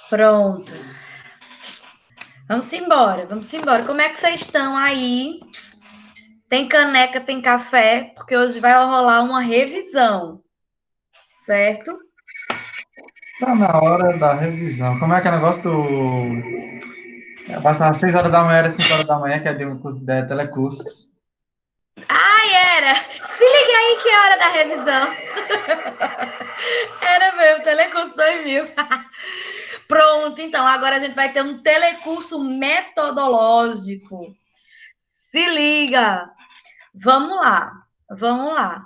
Pronto. Vamos embora, vamos embora. Como é que vocês estão aí? Tem caneca, tem café, porque hoje vai rolar uma revisão, certo? Tá na hora da revisão. Como é que é o negócio do. Passar às 6 horas da manhã, era 5 horas da manhã, que é de um curso de telecursos. Ai, era! Se liga aí que é hora da revisão. Era mesmo, Telecurso 2000. Pronto, então, agora a gente vai ter um telecurso metodológico. Se liga! Vamos lá, vamos lá.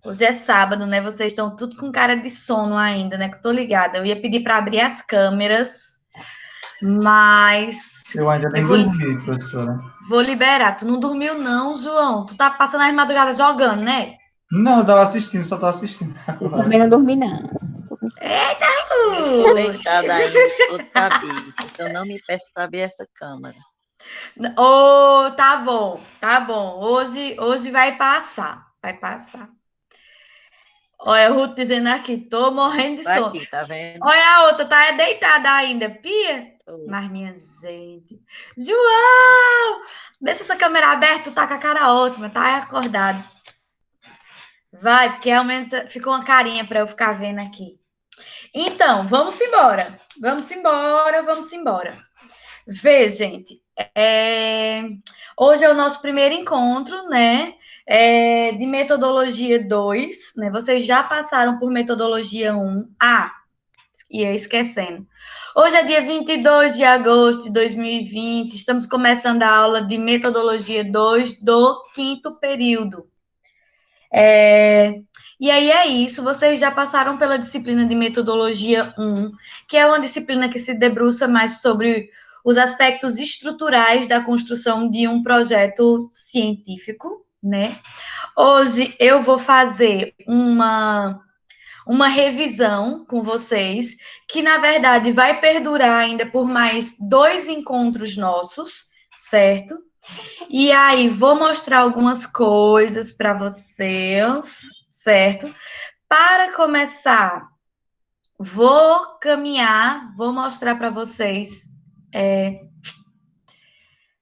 Hoje é sábado, né? Vocês estão tudo com cara de sono ainda, né? Que eu tô ligada. Eu ia pedir para abrir as câmeras, mas Eu ainda eu nem vou, dormi, professora. vou liberar. Tu não dormiu, não, João? Tu tá passando as madrugadas jogando, né? Não, eu tava assistindo, só tô assistindo Eu agora. também não dormi, não. Tô com sono. Eita! Eu tô deitada ainda, de dor de cabeça, então não me peça para abrir essa câmera. Oh, tá bom, tá bom. Hoje vai passar, vai passar. Olha, a Ruth dizendo aqui, tô morrendo de Tá sono. aqui, tá vendo? Olha a outra, tá deitada ainda, Pia? Tô. Mas, minha gente. João! Deixa essa câmera aberta, tá com a cara ótima, tá acordado. Vai, porque ao menos ficou uma carinha para eu ficar vendo aqui. Então, vamos embora. Vamos embora, vamos embora. Vê, gente, hoje é o nosso primeiro encontro, né, de metodologia 2, né, vocês já passaram por metodologia 1. Ia esquecendo. Hoje é dia 22 de agosto de 2020, estamos começando a aula de metodologia 2 do quinto período. E aí é isso, vocês já passaram pela disciplina de metodologia 1, que é uma disciplina que se debruça mais sobre os aspectos estruturais da construção de um projeto científico, né? Hoje eu vou fazer uma revisão com vocês, que na verdade vai perdurar ainda por mais 2 encontros nossos, certo? E aí vou mostrar algumas coisas para vocês, certo? Para começar, vou caminhar, vou mostrar para vocês.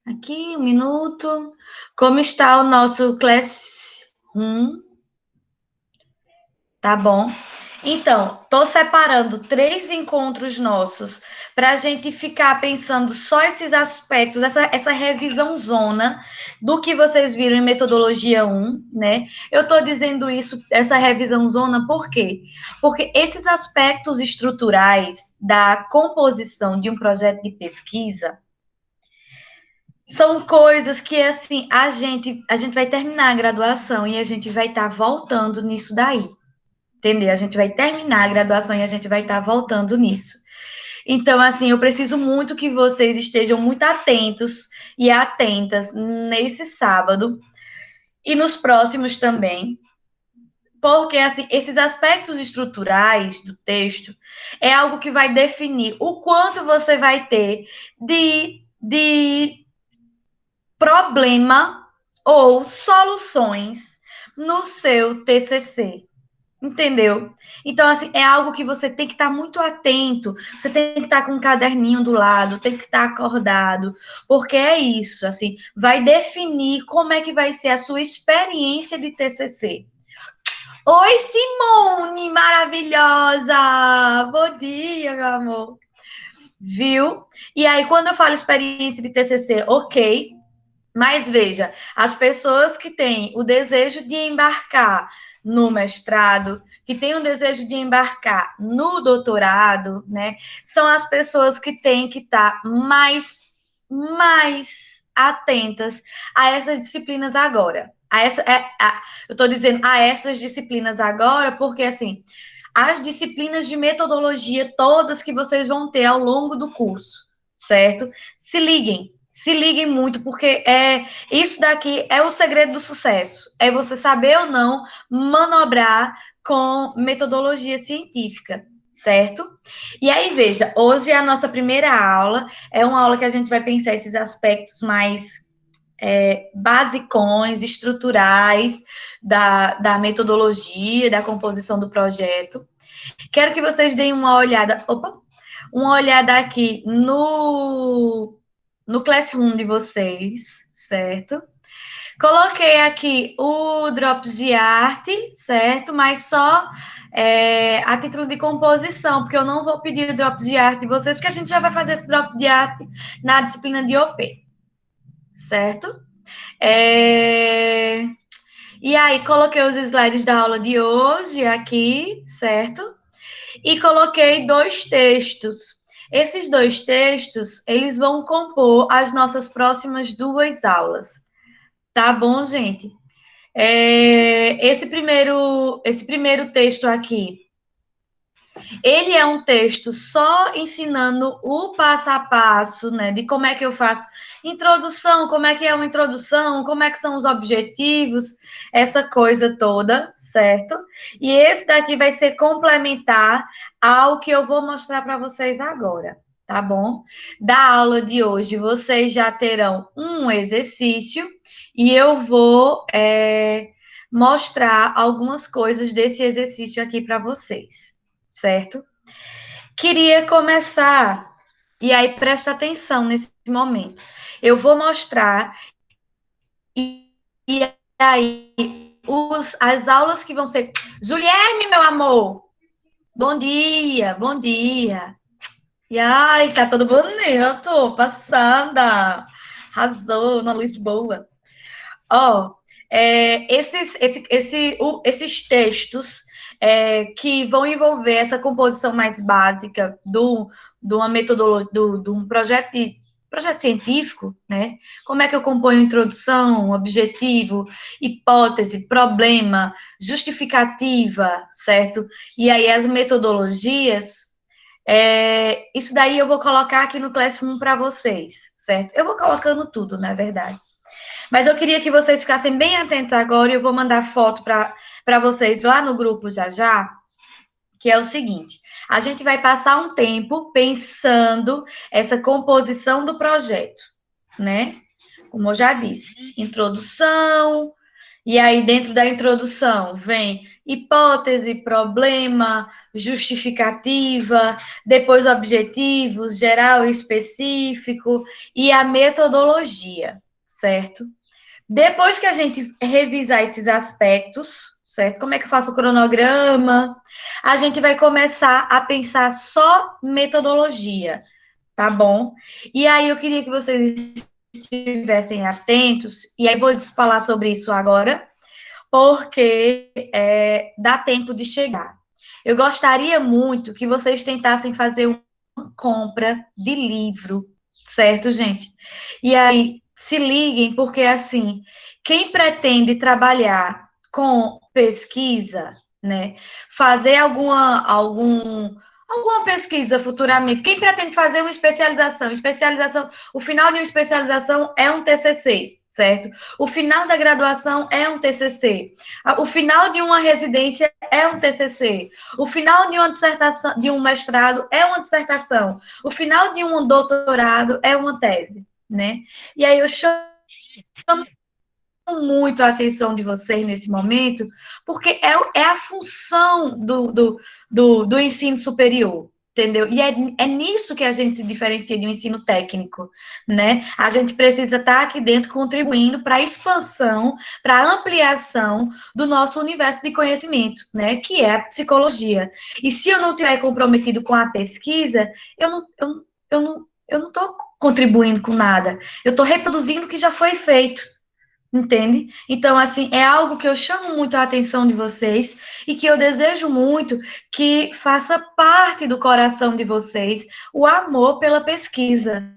Aqui, um minuto. Como está o nosso Classroom? Tá bom? Então, estou separando 3 encontros nossos para a gente ficar pensando só esses aspectos, essa revisão zona do que vocês viram em metodologia 1, né? Eu estou dizendo isso, essa revisão zona, por quê? Porque esses aspectos estruturais da composição de um projeto de pesquisa são coisas que, assim, a gente vai terminar a graduação e a gente vai estar voltando nisso daí. Entendeu? A gente vai terminar a graduação e a gente vai estar voltando nisso. Então, assim, eu preciso muito que vocês estejam muito atentos e atentas nesse sábado e nos próximos também, porque, assim, esses aspectos estruturais do texto é algo que vai definir o quanto você vai ter de problema ou soluções no seu TCC. Entendeu? Então, assim, é algo que você tem que estar muito atento, você tem que estar com um caderninho do lado, tem que estar acordado, porque é isso, assim, vai definir como é que vai ser a sua experiência de TCC. Oi, Simone, maravilhosa! Bom dia, meu amor. Viu? E aí, quando eu falo experiência de TCC, ok, mas veja, as pessoas que têm o desejo de embarcar no mestrado, que têm o desejo de embarcar no doutorado, né, são as pessoas que têm que estar mais atentas a essas disciplinas agora. Eu estou dizendo a essas disciplinas agora, porque assim, as disciplinas de metodologia todas que vocês vão ter ao longo do curso, certo? Se liguem muito, porque isso daqui é o segredo do sucesso. É você saber ou não manobrar com metodologia científica, certo? E aí, veja, hoje é a nossa primeira aula, é uma aula que a gente vai pensar esses aspectos mais basicões, estruturais da metodologia, da composição do projeto. Quero que vocês deem uma olhada, uma olhada aqui no Classroom de vocês, certo? Coloquei aqui o Drops de arte, certo? Mas só a título de composição, porque eu não vou pedir o Drops de arte de vocês, porque a gente já vai fazer esse Drop de arte na disciplina de OP, certo? E aí, coloquei os slides da aula de hoje aqui, certo? E coloquei 2 textos. Esses 2 textos, eles vão compor as nossas próximas 2 aulas. Tá bom, gente? Esse primeiro texto aqui, ele é um texto só ensinando o passo a passo, né, de como é que eu faço introdução, como é que é uma introdução, como é que são os objetivos, essa coisa toda, certo? E esse daqui vai ser complementar ao que eu vou mostrar para vocês agora, tá bom? Da aula de hoje, vocês já terão um exercício e eu vou mostrar algumas coisas desse exercício aqui para vocês, certo? Queria começar, e aí presta atenção nesse momento. Eu vou mostrar, e aí as aulas que vão ser... Juliane, meu amor! Bom dia, bom dia! E ai, tá todo bonito, passada! Arrasou na luz boa. Ó, esses textos que vão envolver essa composição mais básica de uma metodologia, de um projeto científico, né? Como é que eu componho introdução, objetivo, hipótese, problema, justificativa, certo? E aí as metodologias, isso daí eu vou colocar aqui no Classroom para vocês, certo? Eu vou colocando tudo, na verdade. Mas eu queria que vocês ficassem bem atentos agora e eu vou mandar foto para vocês lá no grupo já, que é o seguinte: a gente vai passar um tempo pensando essa composição do projeto, né? Como eu já disse, introdução, e aí dentro da introdução vem hipótese, problema, justificativa, depois objetivos, geral e específico, e a metodologia, certo? Depois que a gente revisar esses aspectos, certo? Como é que eu faço o cronograma? A gente vai começar a pensar só metodologia, tá bom? E aí eu queria que vocês estivessem atentos, e aí vou falar sobre isso agora, porque dá tempo de chegar. Eu gostaria muito que vocês tentassem fazer uma compra de livro, certo, gente? E aí, se liguem, porque assim, quem pretende trabalhar com pesquisa, né, fazer alguma pesquisa futuramente, quem pretende fazer uma especialização, o final de uma especialização é um TCC, certo? O final da graduação é um TCC. O final de uma residência é um TCC. O final de uma dissertação, de um mestrado é uma dissertação. O final de um doutorado é uma tese, né? E aí eu chamo muito a atenção de vocês nesse momento, porque é a função do ensino superior, entendeu? E é nisso que a gente se diferencia de um ensino técnico, né? A gente precisa estar aqui dentro contribuindo para a expansão, para a ampliação do nosso universo de conhecimento, né? Que é a psicologia. E se eu não estiver comprometido com a pesquisa, eu não estou contribuindo com nada. Eu estou reproduzindo o que já foi feito. Entende? Então, assim, é algo que eu chamo muito a atenção de vocês e que eu desejo muito que faça parte do coração de vocês o amor pela pesquisa.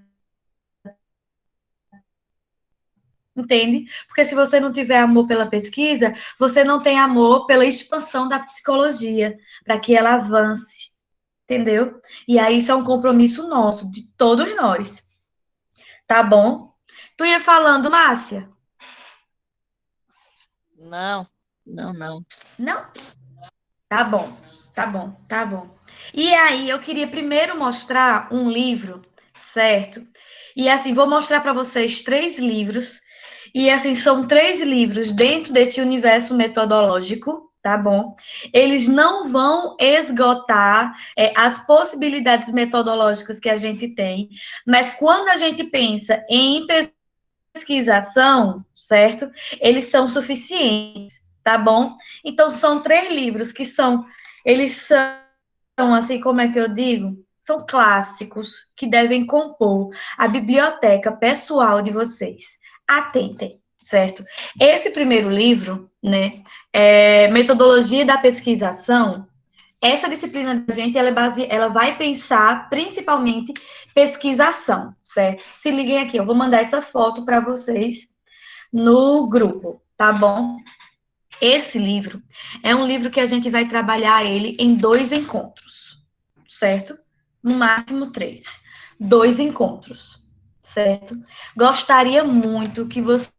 Entende? Porque se você não tiver amor pela pesquisa, você não tem amor pela expansão da psicologia, para que ela avance. Entendeu? E aí isso é um compromisso nosso, de todos nós. Tá bom? Tu ia falando, Márcia? Não, não, não. Não? Tá bom, tá bom, tá bom. E aí, eu queria primeiro mostrar um livro, certo? E assim, vou mostrar para vocês 3 livros. E assim, são 3 livros dentro desse universo metodológico, tá bom? Eles não vão esgotar as possibilidades metodológicas que a gente tem, mas quando a gente pensa em pesquisação, certo? Eles são suficientes, tá bom? Então, são 3 livros que eles são, assim, como é que eu digo? São clássicos que devem compor a biblioteca pessoal de vocês. Atentem, certo? Esse primeiro livro, né, Metodologia da Pesquisação, essa disciplina da gente, ela vai pensar principalmente pesquisação, certo? Se liguem aqui, eu vou mandar essa foto para vocês no grupo, tá bom? Esse livro é um livro que a gente vai trabalhar ele em 2 encontros, certo? No máximo 3. 2 encontros, certo? Gostaria muito que vocês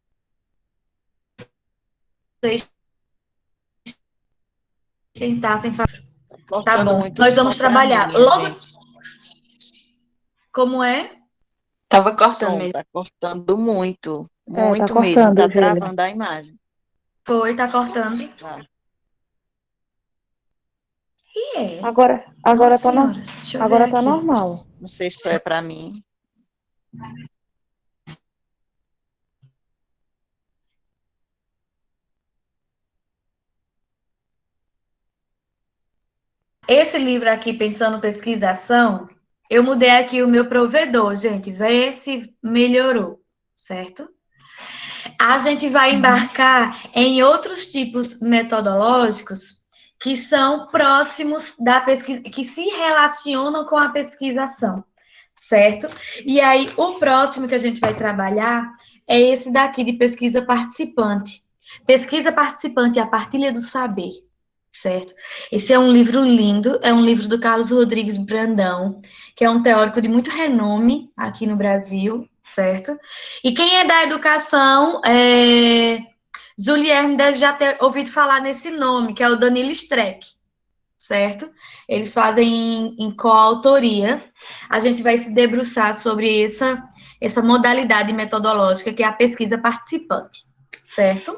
tentassem fazer. Tá Cortando bom, muito nós som vamos para mim, trabalhar minha logo. gente. Como é? Tava O cortando som mesmo. tá cortando muito, É, tá muito mesmo. cortando, Tá Júlia. travando a imagem. Foi, tá cortando. Tá. E é. Agora Nossa tá, senhora, deixa eu ver agora tá aqui. normal. Não sei se só é para mim. Esse livro aqui, Pensando Pesquisação, eu mudei aqui o meu provedor, gente. Vê se melhorou, certo? A gente vai embarcar em outros tipos metodológicos que são próximos da pesquisa, que se relacionam com a pesquisação, certo? E aí, o próximo que a gente vai trabalhar é esse daqui de pesquisa participante. Pesquisa participante é a partilha do saber, certo? Esse é um livro lindo, é um livro do Carlos Rodrigues Brandão, que é um teórico de muito renome aqui no Brasil, certo? E quem é da educação, Julierme deve já ter ouvido falar nesse nome, que é o Danilo Streck, certo? Eles fazem em coautoria. A gente vai se debruçar sobre essa modalidade metodológica, que é a pesquisa participante, certo?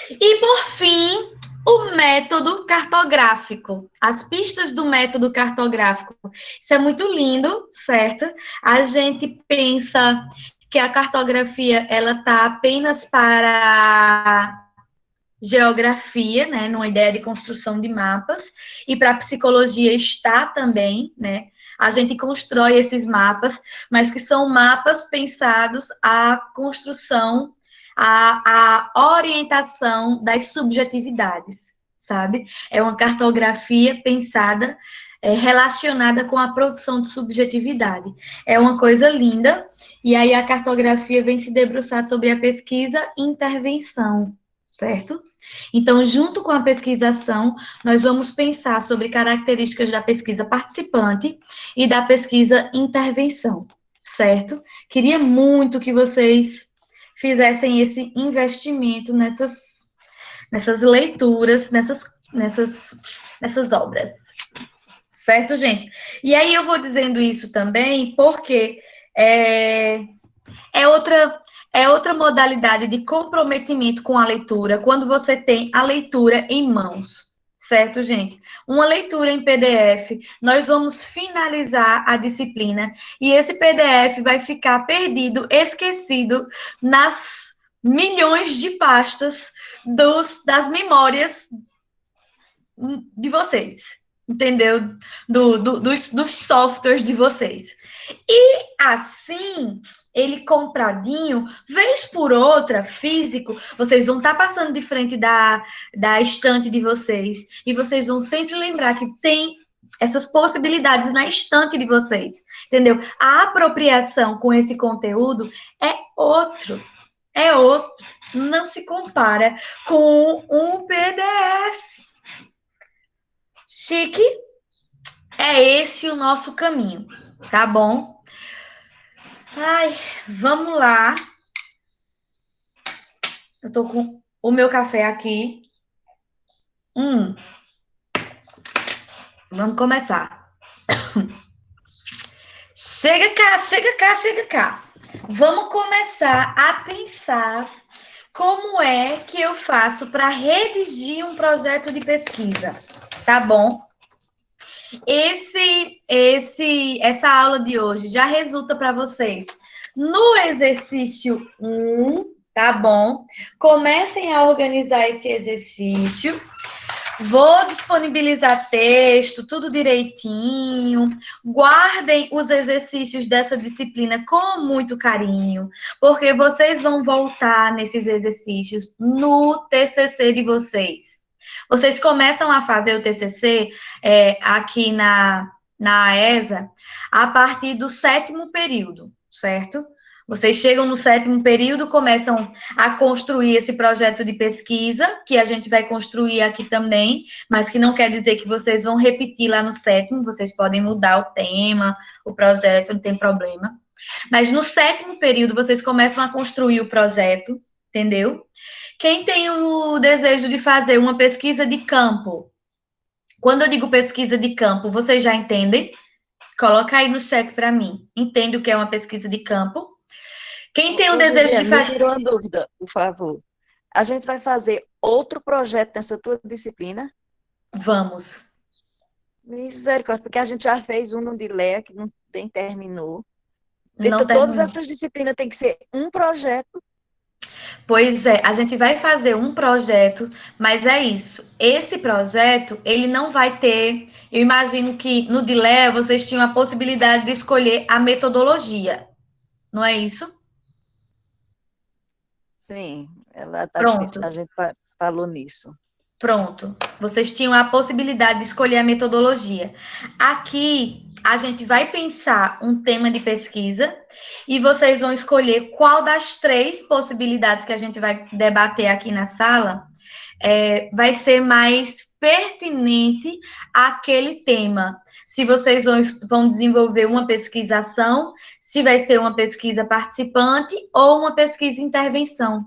E, por fim, o método cartográfico, as pistas do método cartográfico. Isso é muito lindo, certo? A gente pensa que a cartografia ela tá apenas para geografia, né, numa ideia de construção de mapas, e para a psicologia está também, né? A gente constrói esses mapas, mas que são mapas pensados à construção, à orientação das subjetividades, sabe? É uma cartografia pensada, relacionada com a produção de subjetividade. É uma coisa linda, e aí a cartografia vem se debruçar sobre a pesquisa e intervenção, certo? Então, junto com a pesquisação, nós vamos pensar sobre características da pesquisa participante e da pesquisa intervenção, certo? Queria muito que vocês fizessem esse investimento nessas leituras, nessas obras. Certo, gente? E aí eu vou dizendo isso também porque é outra modalidade de comprometimento com a leitura, quando você tem a leitura em mãos, certo, gente? Uma leitura em PDF, nós vamos finalizar a disciplina e esse PDF vai ficar perdido, esquecido nas milhões de pastas das memórias de vocês, entendeu? Dos softwares de vocês. E assim, ele compradinho, vez por outra, físico, vocês vão estar passando de frente da estante de vocês e vocês vão sempre lembrar que tem essas possibilidades na estante de vocês, entendeu? A apropriação com esse conteúdo é outro, não se compara com um PDF. Chique, é esse o nosso caminho, tá bom? Ai, vamos lá. Eu tô com o meu café aqui. Vamos começar. Chega cá, chega cá, chega cá. Vamos começar a pensar como é que eu faço para redigir um projeto de pesquisa, tá bom? Essa aula de hoje já resulta para vocês no exercício 1, tá bom? Comecem a organizar esse exercício. Vou disponibilizar texto, tudo direitinho. Guardem os exercícios dessa disciplina com muito carinho, porque vocês vão voltar nesses exercícios no TCC de vocês. Vocês começam a fazer o TCC aqui na AESA a partir do 7º período, certo? Vocês chegam no 7º período, começam a construir esse projeto de pesquisa, que a gente vai construir aqui também, mas que não quer dizer que vocês vão repetir lá no 7º, vocês podem mudar o tema, o projeto, não tem problema. Mas no 7º período, vocês começam a construir o projeto, entendeu? Quem tem o desejo de fazer uma pesquisa de campo? Quando eu digo pesquisa de campo, vocês já entendem? Coloca aí no chat para mim. Entende o que é uma pesquisa de campo? Quem tem o desejo de fazer... Me tirou uma dúvida, por favor. A gente vai fazer outro projeto nessa tua disciplina? Vamos. Misericórdia, porque a gente já fez um no Dilea, que não terminou. Não Todas terminou. essas disciplinas tem que ser um projeto. Pois é, a gente vai fazer um projeto, mas é isso. Esse projeto, ele não vai ter... Eu imagino que no Dilea vocês tinham a possibilidade de escolher a metodologia. Não é isso? Sim, Pronto. a gente falou nisso. Pronto. Vocês tinham a possibilidade de escolher a metodologia. Aqui, a gente vai pensar um tema de pesquisa e vocês vão escolher qual das 3 possibilidades que a gente vai debater aqui na sala vai ser mais pertinente àquele tema. Se vocês vão desenvolver uma pesquisação, se vai ser uma pesquisa participante ou uma pesquisa intervenção.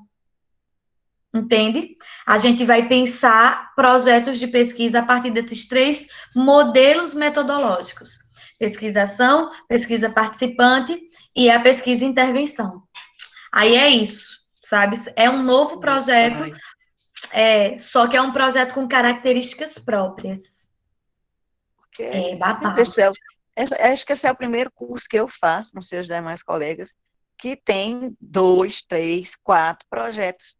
Entende? A gente vai pensar projetos de pesquisa a partir desses 3 modelos metodológicos: pesquisação, pesquisa participante e a pesquisa intervenção. Aí é isso, sabe? É um novo projeto, só que é um projeto com características próprias. Okay. Babado. Acho que esse é o primeiro curso que eu faço, não sei os demais colegas, que tem 2, 3, 4 projetos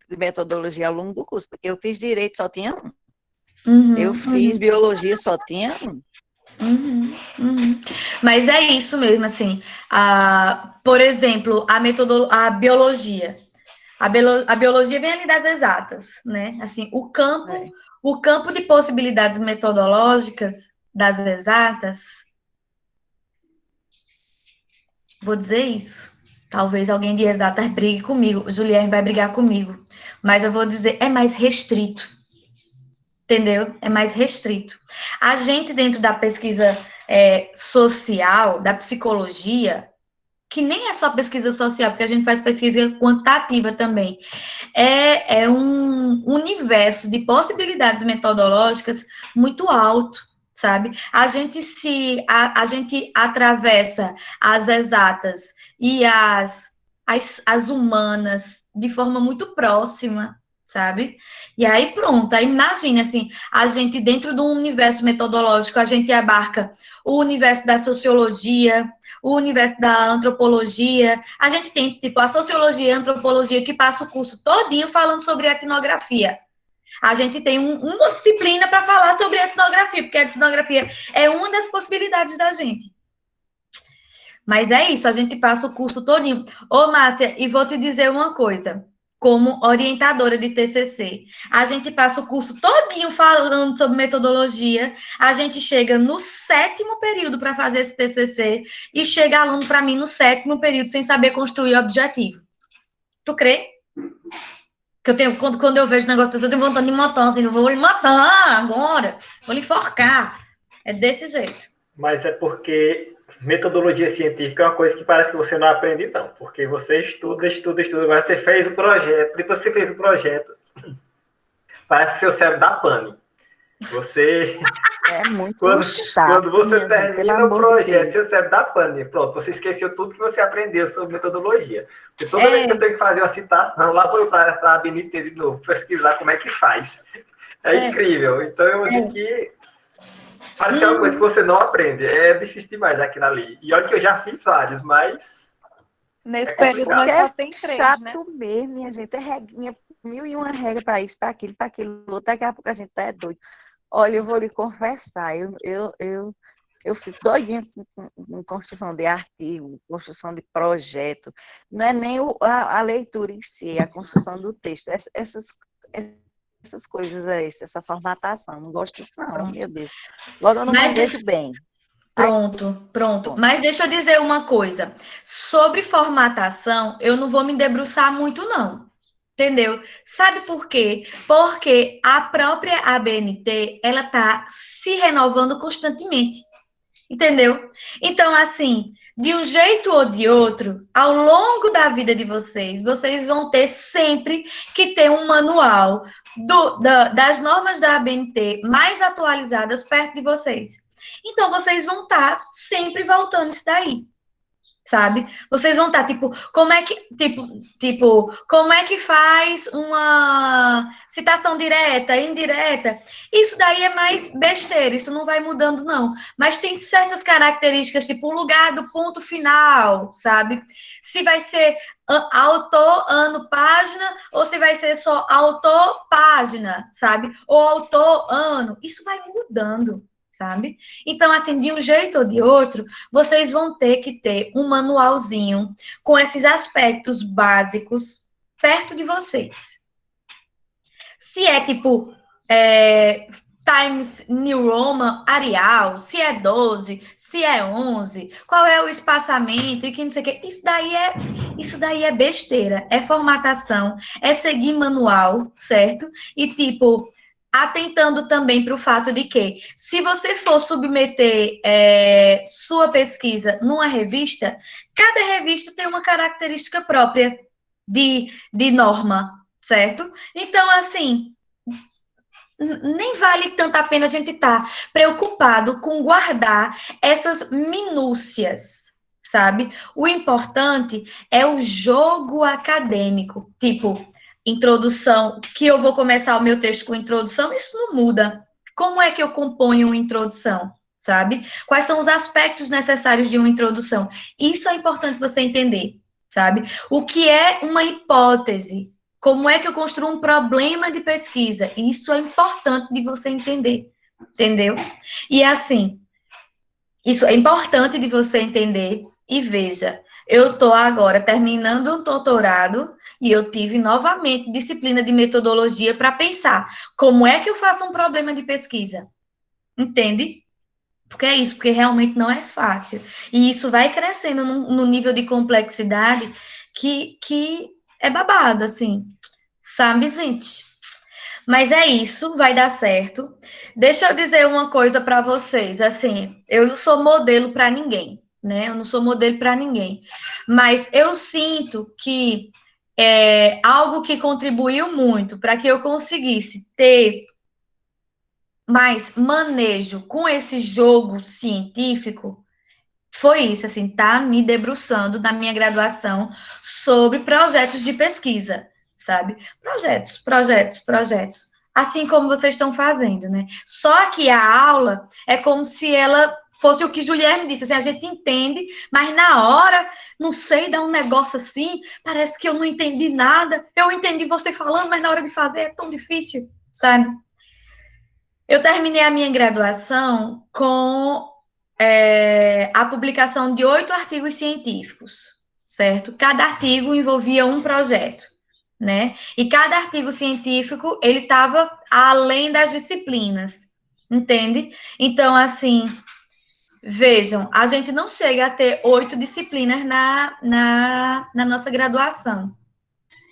de metodologia ao longo do curso, porque eu fiz direito, só tinha um. Eu fiz biologia, só tinha um. Mas é isso mesmo, assim. Por exemplo, a biologia. A biologia vem ali das exatas, né? Assim, o campo de possibilidades metodológicas das exatas, vou dizer isso. Talvez alguém de exatas brigue comigo. O Juliane vai brigar comigo. Mas eu vou dizer, é mais restrito. Entendeu? É mais restrito. A gente, dentro da pesquisa social, da psicologia, que nem é só pesquisa social, porque a gente faz pesquisa quantitativa também, é um universo de possibilidades metodológicas muito alto, sabe? A gente atravessa as exatas e as humanas de forma muito próxima, sabe? E aí pronto, aí imagine assim, a gente dentro de um universo metodológico, a gente abarca o universo da sociologia, o universo da antropologia, a gente tem tipo a sociologia e a antropologia que passa o curso todinho falando sobre etnografia. A gente tem uma disciplina para falar sobre etnografia, porque a etnografia é uma das possibilidades da gente. Mas é isso, a gente passa o curso todinho. Ô, Márcia, e vou te dizer uma coisa, como orientadora de TCC, a gente passa o curso todinho falando sobre metodologia, a gente chega no 7º período para fazer esse TCC e chega aluno para mim no 7º período sem saber construir objetivo. Tu crê? Que eu tenho, quando eu vejo o negócio desse, eu tenho vontade de matar, assim, eu vou lhe matar agora, vou lhe enforcar. É desse jeito. Mas é porque metodologia científica é uma coisa que parece que você não aprende, não. Porque você estuda, agora você fez o projeto, depois você fez o projeto, parece que seu cérebro dá pane. Você, É muito quando chato, você minha gente, pelo termina o amor de projeto, você Deus. recebe da pane, pronto, você esqueceu tudo que você aprendeu sobre metodologia. Porque toda vez que eu É, tenho que fazer uma citação, lá vou eu para a BNT de novo, pesquisar como é que faz. É é, incrível. Então, eu digo é. que parece que é uma coisa que Uhum. você não aprende. É difícil demais aquilo ali. E olha que eu já fiz vários, mas é Nesse período Porque complicado. nós só é tem 3, né? chato mesmo, minha gente. É regrinha, mil e uma regra para isso, para aquilo, outro. Daqui a pouco a gente tá doido. Olha, eu vou lhe confessar, eu fico doidinha com construção de artigo, construção de projeto. Não é nem a leitura em si, é a construção do texto. Essas coisas é isso, essa formatação. Não gosto disso, não, Pronto. meu Deus. Logo eu não me Mas vejo bem. Aí, pronto. pronto. Mas deixa eu dizer uma coisa. Sobre formatação, eu não vou me debruçar muito, não. Entendeu? Sabe por quê? Porque a própria ABNT, ela tá se renovando constantemente. Entendeu? Então, assim, de um jeito ou de outro, ao longo da vida de vocês, vocês vão ter sempre que ter um manual das normas da ABNT mais atualizadas perto de vocês. Então, vocês vão estar sempre voltando isso daí, sabe? Vocês vão estar, como é que faz uma citação direta, indireta? Isso daí é mais besteira, isso não vai mudando, não. Mas tem certas características, tipo o lugar do ponto final, sabe? Se vai ser autor, ano, página, ou se vai ser só autor, página, sabe? Ou autor, ano. Isso vai mudando, sabe? Então, assim, de um jeito ou de outro, vocês vão ter que ter um manualzinho com esses aspectos básicos perto de vocês. Se é tipo Times New Roman, Arial, se é 12, se é 11, qual é o espaçamento e que não sei o que. Isso daí é besteira, é formatação, é seguir manual, certo? E tipo, atentando também para o fato de que, se você for submeter sua pesquisa numa revista, cada revista tem uma característica própria de norma, certo? Então, assim, nem vale tanto a pena a gente estar preocupado com guardar essas minúcias, sabe? O importante é o jogo acadêmico, tipo, introdução, que eu vou começar o meu texto com introdução, isso não muda. Como é que eu componho uma introdução, sabe? Quais são os aspectos necessários de uma introdução? Isso é importante você entender, sabe? O que é uma hipótese? Como é que eu construo um problema de pesquisa? Isso é importante de você entender, entendeu? E assim, isso é importante de você entender. E veja, eu estou agora terminando um doutorado e eu tive novamente disciplina de metodologia para pensar como é que eu faço um problema de pesquisa. Entende? Porque é isso, porque realmente não é fácil. E isso vai crescendo no nível de complexidade que é babado, assim. Sabe, gente? Mas é isso, vai dar certo. Deixa eu dizer uma coisa para vocês, assim, eu não sou modelo para ninguém, né? Eu não sou modelo para ninguém. Mas eu sinto que algo que contribuiu muito para que eu conseguisse ter mais manejo com esse jogo científico foi isso, assim, tá me debruçando na minha graduação sobre projetos de pesquisa, sabe? Projetos. Assim como vocês estão fazendo, né? Só que a aula é como se ela fosse o que Juliette disse, assim, a gente entende, mas na hora, não sei, dá um negócio assim, parece que eu não entendi nada, eu entendi você falando, mas na hora de fazer é tão difícil, sabe? Eu terminei a minha graduação com a publicação de 8 artigos científicos, certo? Cada artigo envolvia um projeto, né? E cada artigo científico, ele estava além das disciplinas, entende? Então, assim, vejam, a gente não chega a ter 8 disciplinas na nossa graduação,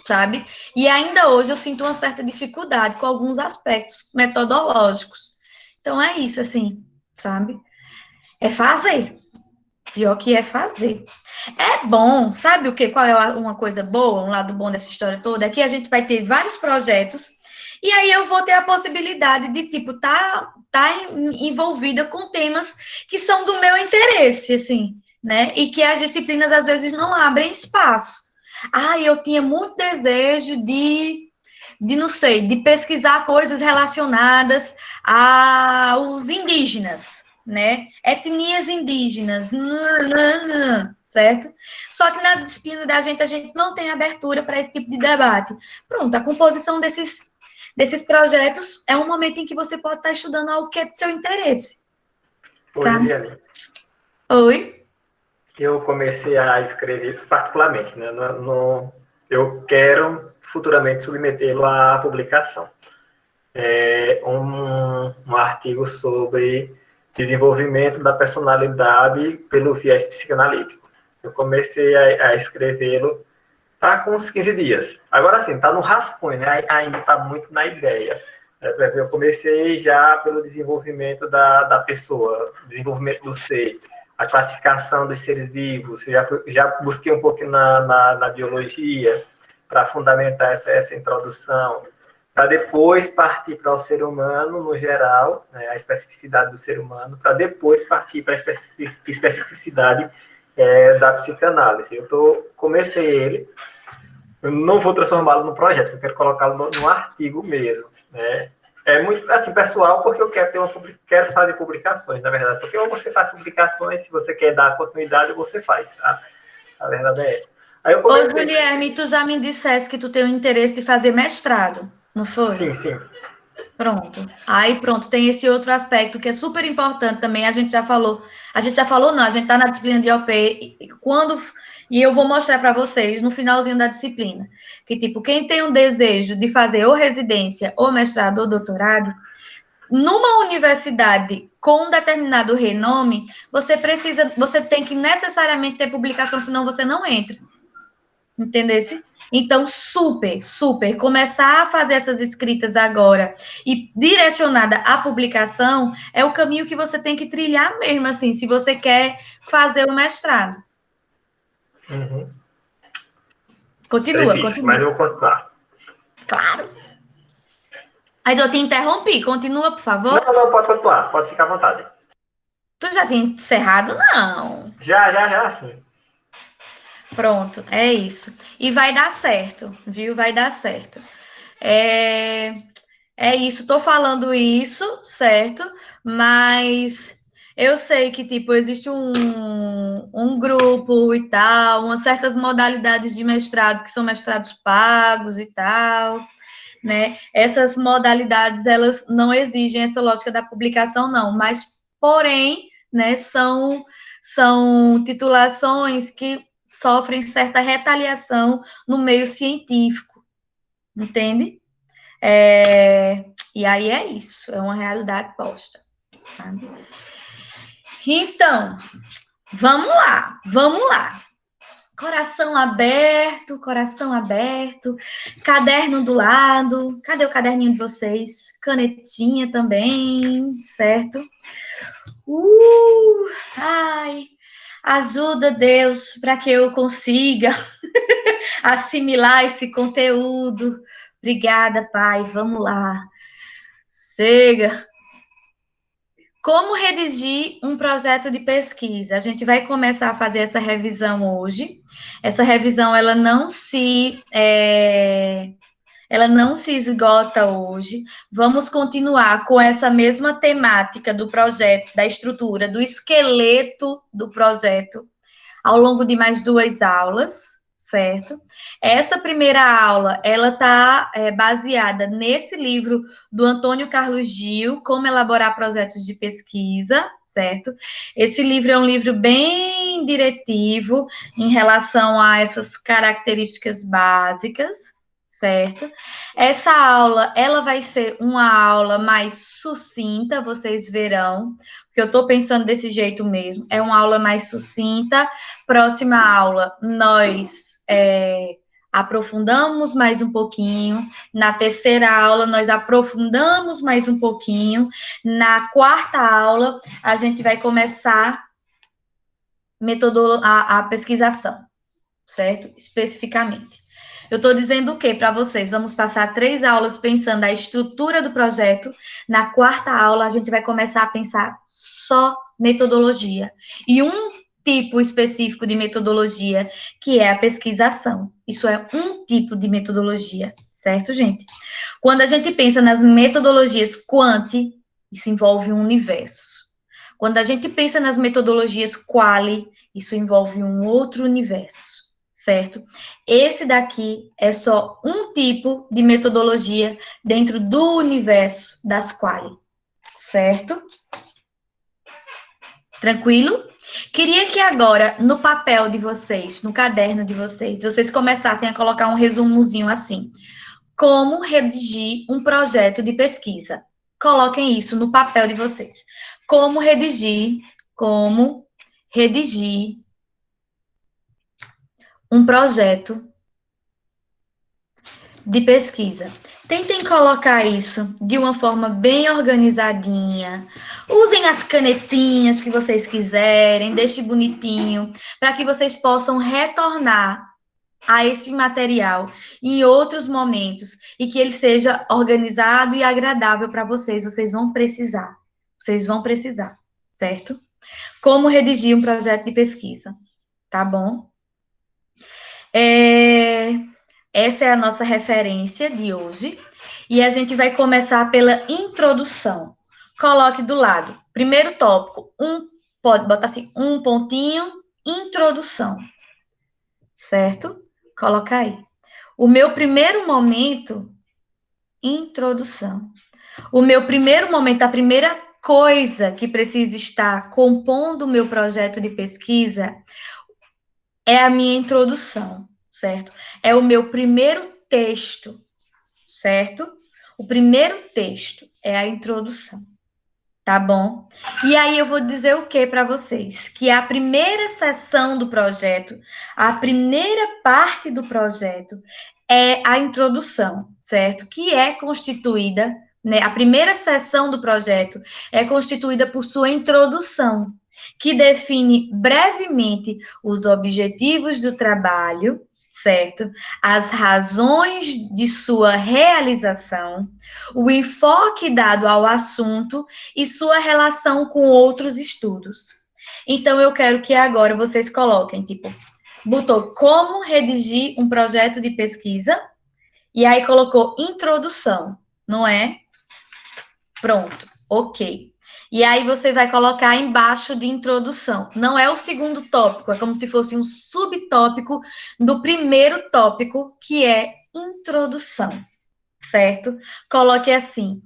sabe? E ainda hoje eu sinto uma certa dificuldade com alguns aspectos metodológicos. Então, é isso, assim, sabe? É fazer. Pior que é fazer. É bom, sabe o que? Qual é uma coisa boa, um lado bom dessa história toda? É que a gente vai ter vários projetos E aí eu vou ter a possibilidade de, tipo, envolvida com temas que são do meu interesse, assim, né? E que as disciplinas, às vezes, não abrem espaço. Eu tinha muito desejo não sei, de pesquisar coisas relacionadas aos indígenas, né? Etnias indígenas, certo? Só que na disciplina da gente, a gente não tem abertura para esse tipo de debate. Pronto, a composição desses projetos é um momento em que você pode estar estudando algo que é de seu interesse. Oi, Sabe? Liliane. Oi? Eu comecei a escrever particularmente, né? Eu quero futuramente submetê-lo à publicação. Um artigo sobre desenvolvimento da personalidade pelo viés psicanalítico. Eu comecei a escrevê-lo tá com uns 15 dias. Agora sim, tá no rascunho, né? Ainda está muito na ideia. Eu comecei já pelo desenvolvimento da pessoa, desenvolvimento do ser, a classificação dos seres vivos. Já busquei um pouquinho na biologia para fundamentar essa introdução, para depois partir para o ser humano no geral, né, a especificidade do ser humano, para depois partir para a especificidade da psicanálise. Comecei ele, eu não vou transformá-lo no projeto, eu quero colocá-lo no artigo mesmo, né? É muito assim, pessoal, porque eu quero fazer publicações, na verdade, porque ou você faz publicações, se você quer dar continuidade, você faz, tá? A verdade é essa. Aí eu comecei... Ô, Guilherme, tu já me disseste que tu tem o interesse de fazer mestrado, não foi? Sim, sim. Pronto. Aí, pronto, tem esse outro aspecto que é super importante também. A gente já falou não, a gente está na disciplina de OP, e eu vou mostrar para vocês no finalzinho da disciplina, que, tipo, quem tem um desejo de fazer ou residência, ou mestrado, ou doutorado, numa universidade com um determinado renome, você tem que necessariamente ter publicação, senão você não entra. Entendesse? Então, super, super, começar a fazer essas escritas agora e direcionada à publicação é o caminho que você tem que trilhar mesmo, assim, se você quer fazer o mestrado. Uhum. Continua, difícil, continua. mas eu vou continuar. Claro. Mas eu te interrompi, continua, por favor. Não, pode continuar, pode ficar à vontade. Tu já tinha encerrado? Não. Já, sim. Pronto, é isso. E vai dar certo, viu? Vai dar certo. É isso, tô falando isso, certo? Mas eu sei que, tipo, existe um grupo e tal, umas certas modalidades de mestrado, que são mestrados pagos e tal, né? Essas modalidades, elas não exigem essa lógica da publicação, não, mas, porém, né, são titulações que sofrem certa retaliação no meio científico, entende? E aí é isso, é uma realidade posta, sabe? Então, vamos lá. Coração aberto, caderno do lado. Cadê o caderninho de vocês? Canetinha também, certo? Ai, ajuda, Deus, para que eu consiga assimilar esse conteúdo. Obrigada, Pai. Vamos lá. Chega. Como redigir um projeto de pesquisa? A gente vai começar a fazer essa revisão hoje. Essa revisão, ela não se esgota hoje. Vamos continuar com essa mesma temática do projeto, da estrutura, do esqueleto do projeto, ao longo de mais 2 aulas, certo? Essa primeira aula, ela está baseada nesse livro do Antônio Carlos Gil, Como Elaborar Projetos de Pesquisa, certo? Esse livro é um livro bem diretivo em relação a essas características básicas, certo? Essa aula, ela vai ser uma aula mais sucinta, vocês verão, porque eu estou pensando desse jeito mesmo, é uma aula mais sucinta. Próxima aula, nós aprofundamos mais um pouquinho. Na terceira aula, nós aprofundamos mais um pouquinho. Na quarta aula, a gente vai começar a pesquisação, certo? Especificamente. Eu estou dizendo o quê para vocês? Vamos passar 3 aulas pensando a estrutura do projeto. Na 4ª aula, a gente vai começar a pensar só metodologia. E um tipo específico de metodologia, que é a pesquisação. Isso é um tipo de metodologia, certo, gente? Quando a gente pensa nas metodologias quant, isso envolve um universo. Quando a gente pensa nas metodologias quali, isso envolve um outro universo, certo? Esse daqui é só um tipo de metodologia dentro do universo das quali, certo? Tranquilo? Queria que agora, no papel de vocês, no caderno de vocês começassem a colocar um resumozinho assim. Como redigir um projeto de pesquisa? Coloquem isso no papel de vocês. Como redigir um projeto de pesquisa. Tentem colocar isso de uma forma bem organizadinha. Usem as canetinhas que vocês quiserem, deixem bonitinho, para que vocês possam retornar a esse material em outros momentos e que ele seja organizado e agradável para vocês. Vocês vão precisar, certo? Como redigir um projeto de pesquisa, tá bom? Essa é a nossa referência de hoje. E a gente vai começar pela introdução. Coloque do lado. Primeiro tópico, pode botar assim, um pontinho, introdução. Certo? Coloca aí. O meu primeiro momento, introdução. O meu primeiro momento, a primeira coisa que precisa estar compondo o meu projeto de pesquisa é a minha introdução, certo? É o meu primeiro texto, certo? O primeiro texto é a introdução, tá bom? E aí eu vou dizer o que para vocês? Que a primeira seção do projeto, a primeira parte do projeto é a introdução, certo? Que é constituída, né? A primeira seção do projeto é constituída por sua introdução, que define brevemente os objetivos do trabalho, certo? As razões de sua realização, o enfoque dado ao assunto e sua relação com outros estudos. Então, eu quero que agora vocês coloquem, tipo, botou como redigir um projeto de pesquisa, e aí colocou introdução, não é? Pronto, ok. E aí você vai colocar embaixo de introdução. Não é o segundo tópico, é como se fosse um subtópico do primeiro tópico, que é introdução, certo? Coloque assim,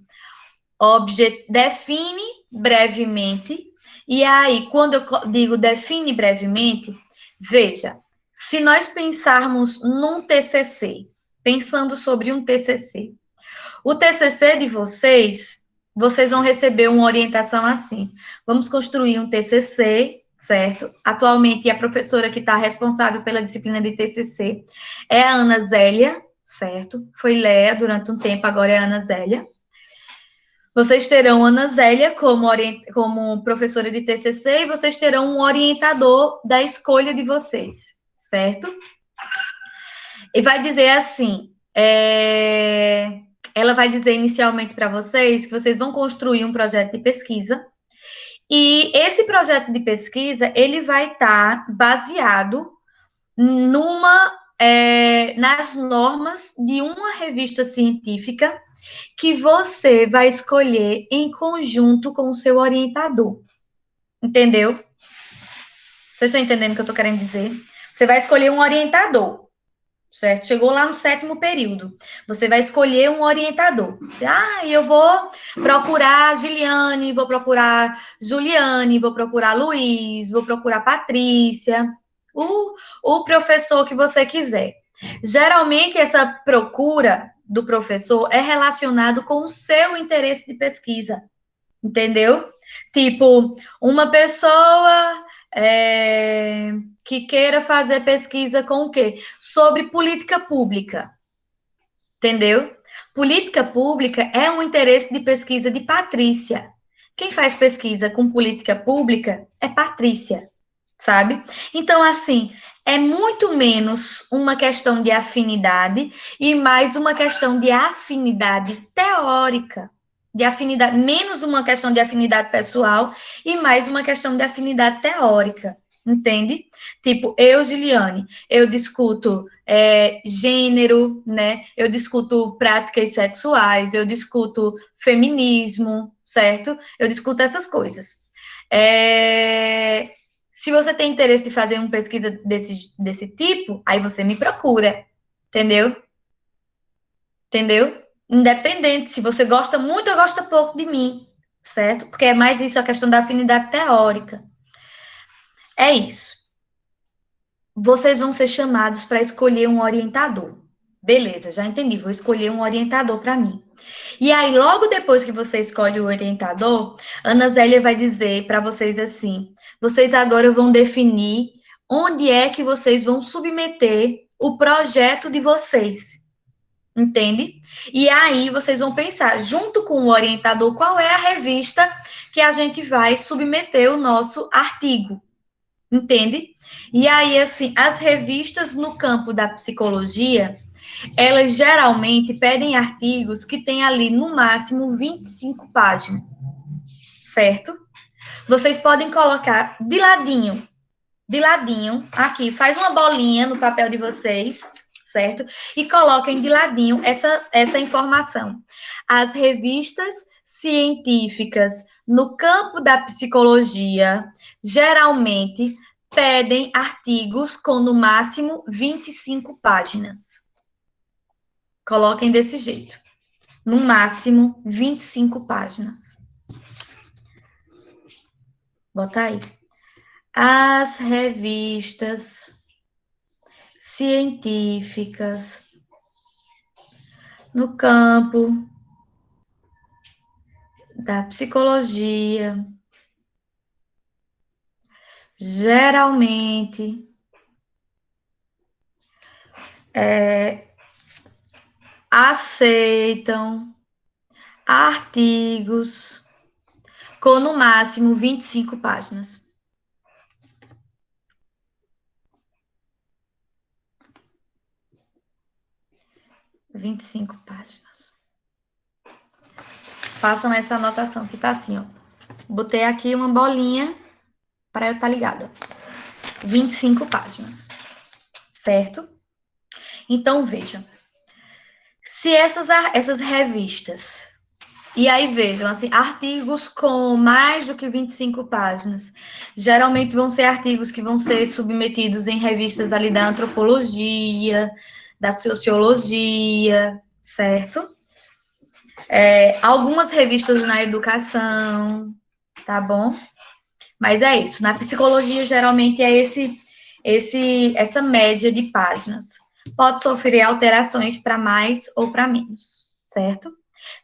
define brevemente, e aí, quando eu digo define brevemente, veja, se nós pensarmos num TCC, pensando sobre um TCC, o TCC de vocês vão receber uma orientação assim. Vamos construir um TCC, certo? Atualmente, a professora que está responsável pela disciplina de TCC é a Ana Zélia, certo? Foi Léa durante um tempo, agora é a Ana Zélia. Vocês terão a Ana Zélia como professora de TCC e vocês terão um orientador da escolha de vocês, certo? E vai dizer assim, ela vai dizer inicialmente para vocês que vocês vão construir um projeto de pesquisa e esse projeto de pesquisa, ele vai estar baseado nas normas de uma revista científica que você vai escolher em conjunto com o seu orientador. Entendeu? Vocês estão entendendo o que eu estou querendo dizer? Você vai escolher um orientador, certo? Chegou lá no 7º período. Você vai escolher um orientador. Eu vou procurar Giliane, vou procurar Juliane, vou procurar Luiz, vou procurar Patrícia, o professor que você quiser. Geralmente, essa procura do professor é relacionado com o seu interesse de pesquisa, entendeu? Tipo, uma pessoa que queira fazer pesquisa com o quê? Sobre política pública, entendeu? Política pública é um interesse de pesquisa de Patrícia. Quem faz pesquisa com política pública é Patrícia, sabe? Então, assim, é muito menos uma questão de afinidade e mais uma questão de afinidade teórica. De afinidade, menos uma questão de afinidade pessoal e mais uma questão de afinidade teórica, entende? Tipo, eu, Giliane, eu discuto gênero, né? Eu discuto práticas sexuais, eu discuto feminismo, certo? Eu discuto essas coisas. Se você tem interesse em fazer uma pesquisa desse tipo, aí você me procura, entendeu? Entendeu? Independente se você gosta muito ou gosta pouco de mim, certo? Porque é mais isso, a questão da afinidade teórica. É isso. Vocês vão ser chamados para escolher um orientador. Beleza, já entendi, vou escolher um orientador para mim. E aí, logo depois que você escolhe o orientador, Ana Zélia vai dizer para vocês assim: vocês agora vão definir onde é que vocês vão submeter o projeto de vocês. Entende? E aí vocês vão pensar, junto com o orientador, qual é a revista que a gente vai submeter o nosso artigo. Entende? E aí, assim, as revistas no campo da psicologia, elas geralmente pedem artigos que têm ali, no máximo, 25 páginas. Certo? Vocês podem colocar de ladinho, aqui, faz uma bolinha no papel de vocês, certo? E coloquem de ladinho essa informação. As revistas científicas no campo da psicologia, geralmente, pedem artigos com, no máximo, 25 páginas. Coloquem desse jeito. No máximo, 25 páginas. Bota aí. As revistas científicas no campo da psicologia geralmente aceitam artigos com no máximo 25 páginas. (25 páginas). Façam essa anotação que tá assim, ó. Botei aqui uma bolinha para eu estar ligada. 25 páginas. Certo? Então, vejam. Se essas revistas, e aí vejam, assim, artigos com mais do que 25 páginas, geralmente vão ser artigos que vão ser submetidos em revistas ali da antropologia, da sociologia, certo? Algumas revistas na educação, tá bom? Mas é isso, na psicologia geralmente é essa média de páginas. Pode sofrer alterações para mais ou para menos, certo?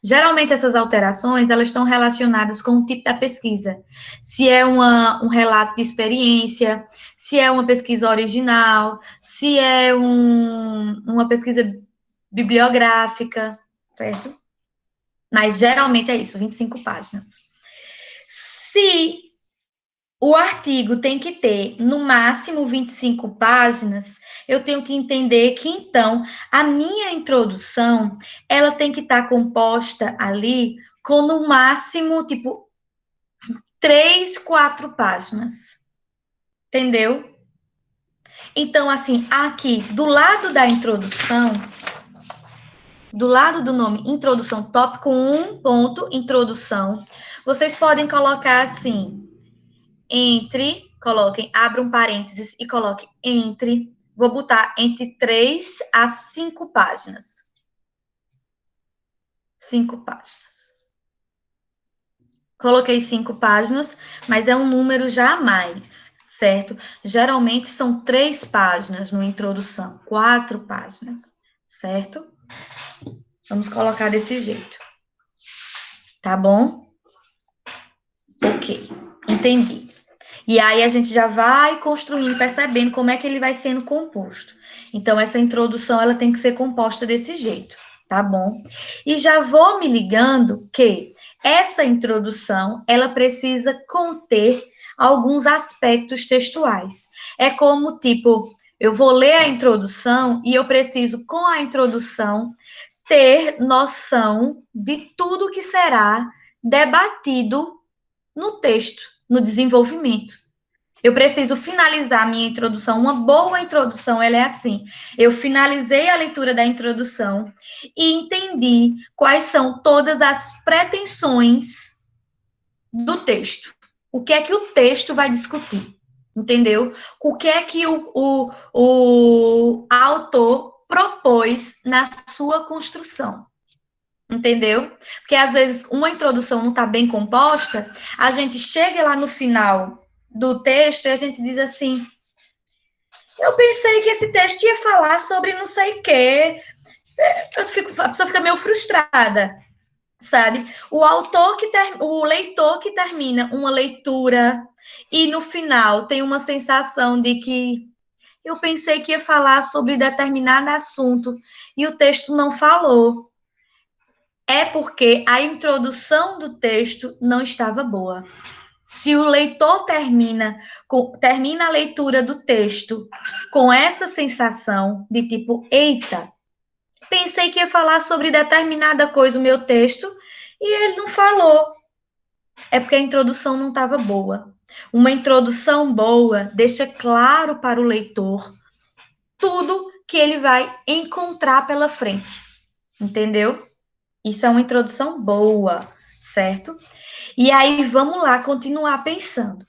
Geralmente essas alterações, elas estão relacionadas com o tipo da pesquisa. Se é um relato de experiência, se é uma pesquisa original, se é uma pesquisa bibliográfica, certo? Mas geralmente é isso, 25 páginas. Se o artigo tem que ter, no máximo, 25 páginas, eu tenho que entender que, então, a minha introdução, ela tem que estar composta ali com, no máximo, tipo, 3, 4 páginas. Entendeu? Então, assim, aqui, do lado da introdução, do lado do nome introdução, tópico 1, ponto, introdução, vocês podem colocar assim, coloquem, abra um parênteses e coloquem entre, vou botar entre 3 a 5 páginas. 5 páginas. Coloquei 5 páginas, mas é um número já a mais, certo? Geralmente são 3 páginas no introdução, 4 páginas, certo? Vamos colocar desse jeito. Tá bom? Ok, entendi. E aí a gente já vai construindo, percebendo como é que ele vai sendo composto. Então, essa introdução, ela tem que ser composta desse jeito, tá bom? E já vou me ligando que essa introdução, ela precisa conter alguns aspectos textuais. É como, tipo, eu vou ler a introdução e eu preciso, com a introdução, ter noção de tudo que será debatido no texto, no desenvolvimento. Eu preciso finalizar minha introdução. Uma boa introdução, ela é assim. Eu finalizei a leitura da introdução e entendi quais são todas as pretensões do texto. O que é que o texto vai discutir? Entendeu? O que é que o autor propôs na sua construção? Entendeu? Porque às vezes uma introdução não está bem composta, a gente chega lá no final do texto e a gente diz assim: eu pensei que esse texto ia falar sobre não sei o quê. A pessoa fica meio frustrada, sabe? O leitor que termina uma leitura e no final tem uma sensação de que eu pensei que ia falar sobre determinado assunto e o texto não falou. É porque a introdução do texto não estava boa. Se o leitor termina a leitura do texto com essa sensação de tipo, eita, pensei que ia falar sobre determinada coisa o meu texto e ele não falou. É porque a introdução não estava boa. Uma introdução boa deixa claro para o leitor tudo que ele vai encontrar pela frente. Entendeu? Isso é uma introdução boa, certo? E aí, vamos lá, continuar pensando.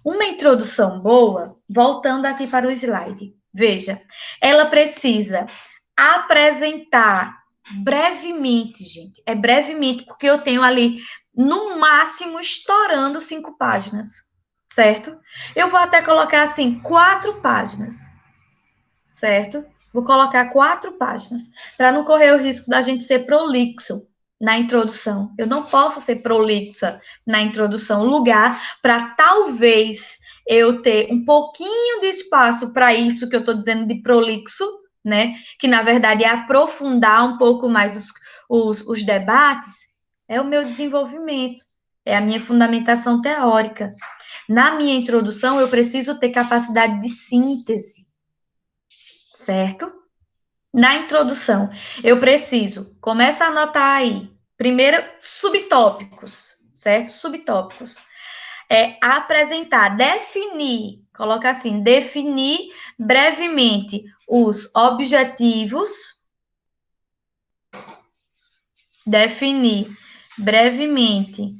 Uma introdução boa, voltando aqui para o slide. Veja, ela precisa apresentar brevemente, gente. É brevemente, porque eu tenho ali, no máximo, estourando 5 páginas, certo? Eu vou até colocar, assim, 4 páginas, certo? Vou colocar 4 páginas, para não correr o risco da gente ser prolixo na introdução. Eu não posso ser prolixa na introdução. Lugar para talvez eu ter um pouquinho de espaço para isso que eu estou dizendo de prolixo, né? Que na verdade é aprofundar um pouco mais os debates, é o meu desenvolvimento, é a minha fundamentação teórica. Na minha introdução, eu preciso ter capacidade de síntese, certo? Na introdução, eu preciso, começa a anotar aí, primeiro, subtópicos, certo? Subtópicos. Apresentar, definir, coloca assim, definir brevemente os objetivos, definir brevemente